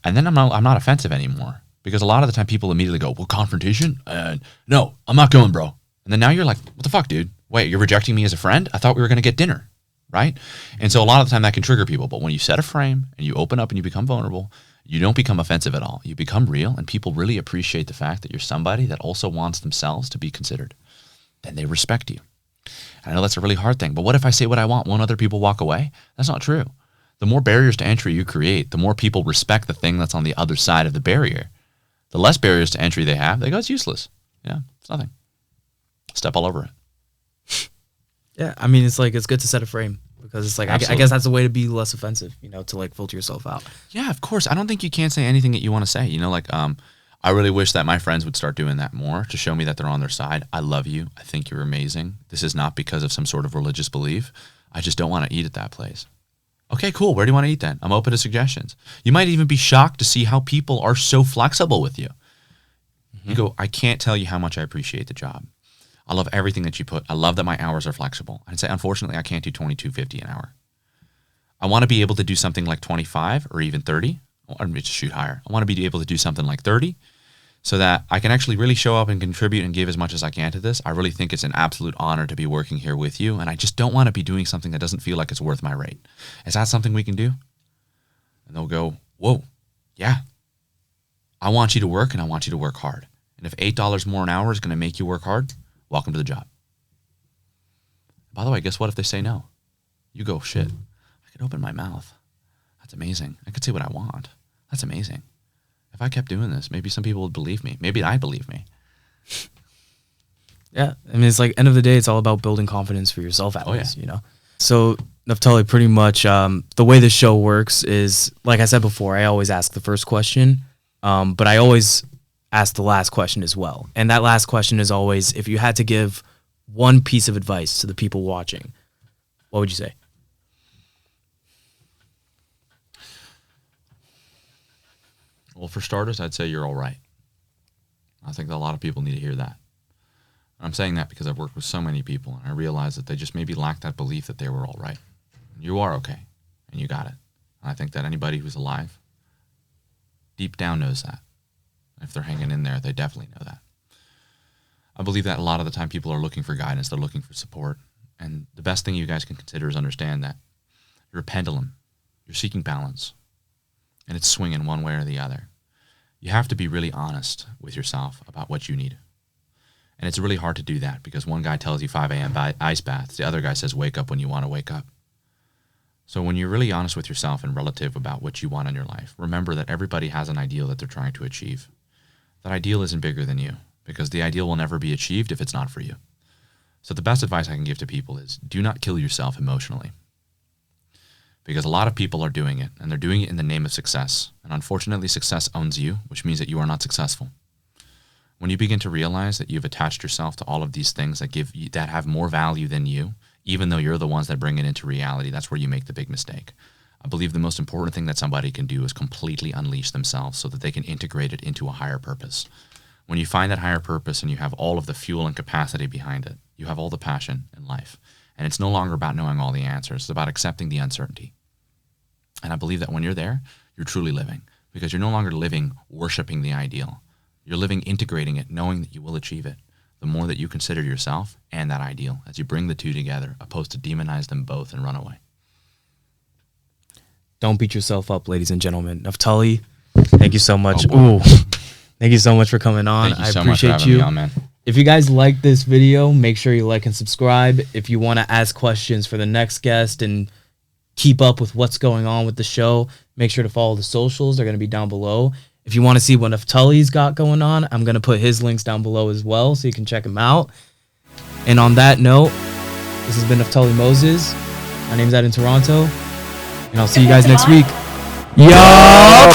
[SPEAKER 3] And then I'm not offensive anymore, because a lot of the time people immediately go, well, confrontation? No, I'm not going, bro. And then now you're like, what the fuck, dude? Wait, you're rejecting me as a friend? I thought we were going to get dinner, right? And so a lot of the time that can trigger people. But when you set a frame and you open up and you become vulnerable, you don't become offensive at all. You become real, and people really appreciate the fact that you're somebody that also wants themselves to be considered. Then they respect you. I know that's a really hard thing, but what if I say what I want? Won't other people walk away? That's not true. The more barriers to entry you create, the more people respect the thing that's on the other side of the barrier. The less barriers to entry they have, they go, it's useless. Yeah, it's nothing. Step all over it.
[SPEAKER 1] Yeah, I mean, it's good to set a frame, because it's like, I guess that's a way to be less offensive, to like filter yourself out.
[SPEAKER 3] Yeah, of course. I don't think you can't say anything that you want to say. I really wish that my friends would start doing that more to show me that they're on their side. I love you. I think you're amazing. This is not because of some sort of religious belief. I just don't want to eat at that place. Okay, cool. Where do you want to eat then? I'm open to suggestions. You might even be shocked to see how people are so flexible with you. Mm-hmm. You go, I can't tell you how much I appreciate the job. I love everything that you put. I love that my hours are flexible. I'd say, unfortunately, I can't do $22.50 an hour. I want to be able to do something like 25 or even 30. Or just shoot higher. I want to be able to do something like 30 so that I can actually really show up and contribute and give as much as I can to this. I really think it's an absolute honor to be working here with you, and I just don't want to be doing something that doesn't feel like it's worth my rate. Is that something we can do? And they'll go, whoa, yeah. I want you to work, and I want you to work hard. And if $8 more an hour is going to make you work hard, welcome to the job. By the way, guess what if they say no? You go, shit, I could open my mouth. That's amazing. I could say what I want. That's amazing. If I kept doing this, maybe some people would believe me. Maybe I believe me.
[SPEAKER 1] Yeah. I mean, it's like, end of the day, it's all about building confidence for yourself at least, So, Naftali, pretty much the way the show works is, like I said before, I always ask the first question, but I always ask the last question as well. And that last question is always, if you had to give one piece of advice to the people watching, what would you say?
[SPEAKER 3] Well, for starters, I'd say you're all right. I think that a lot of people need to hear that. I'm saying that because I've worked with so many people, and I realize that they just maybe lack that belief that they were all right. You are okay, and you got it. And I think that anybody who's alive, deep down knows that. If they're hanging in there, they definitely know that. I believe that a lot of the time people are looking for guidance, they're looking for support. And the best thing you guys can consider is understand that you're a pendulum.
[SPEAKER 2] You're seeking balance, and it's swinging one way or the other. You have to be really honest with yourself about what you need. And it's really hard to do that because one guy tells you 5 a.m. Ice baths. The other guy says wake up when you want to wake up. So when you're really honest with yourself and relative about what you want in your life, remember that everybody has an ideal that they're trying to achieve. That ideal isn't bigger than you because the ideal will never be achieved if it's not for you. So the best advice I can give to people is do not kill yourself emotionally. Because a lot of people are doing it, and they're doing it in the name of success. And unfortunately, success owns you, which means that you are not successful. When you begin to realize that you've attached yourself to all of these things that have more value than you, even though you're the ones that bring it into reality, that's where you make the big mistake. I believe the most important thing that somebody can do is completely unleash themselves so that they can integrate it into a higher purpose. When you find that higher purpose and you have all of the fuel and capacity behind it, you have all the passion in life. And it's no longer about knowing all the answers. It's about accepting the uncertainty. And I believe that when you're there, you're truly living because you're no longer living worshiping the ideal. You're living integrating it, knowing that you will achieve it. The more that you consider yourself and that ideal as you bring the two together, opposed to demonize them both and run away.
[SPEAKER 1] Don't beat yourself up, ladies and gentlemen. Naftali, thank you so much. Thank you so much for coming on.
[SPEAKER 3] Thank you
[SPEAKER 1] I
[SPEAKER 3] so
[SPEAKER 1] appreciate
[SPEAKER 3] much for having
[SPEAKER 1] you.
[SPEAKER 3] me on, man.
[SPEAKER 1] If you guys like this video, make sure you like and subscribe. If you want to ask questions for the next guest and keep up with what's going on with the show, make sure to follow the socials. They're going to be down below. If you want to see what Naftali's got going on, I'm going to put his links down below as well so you can check him out. And on that note, this has been Naftali Moses. My name's Ed in Toronto, and I'll see you guys next week. Yo!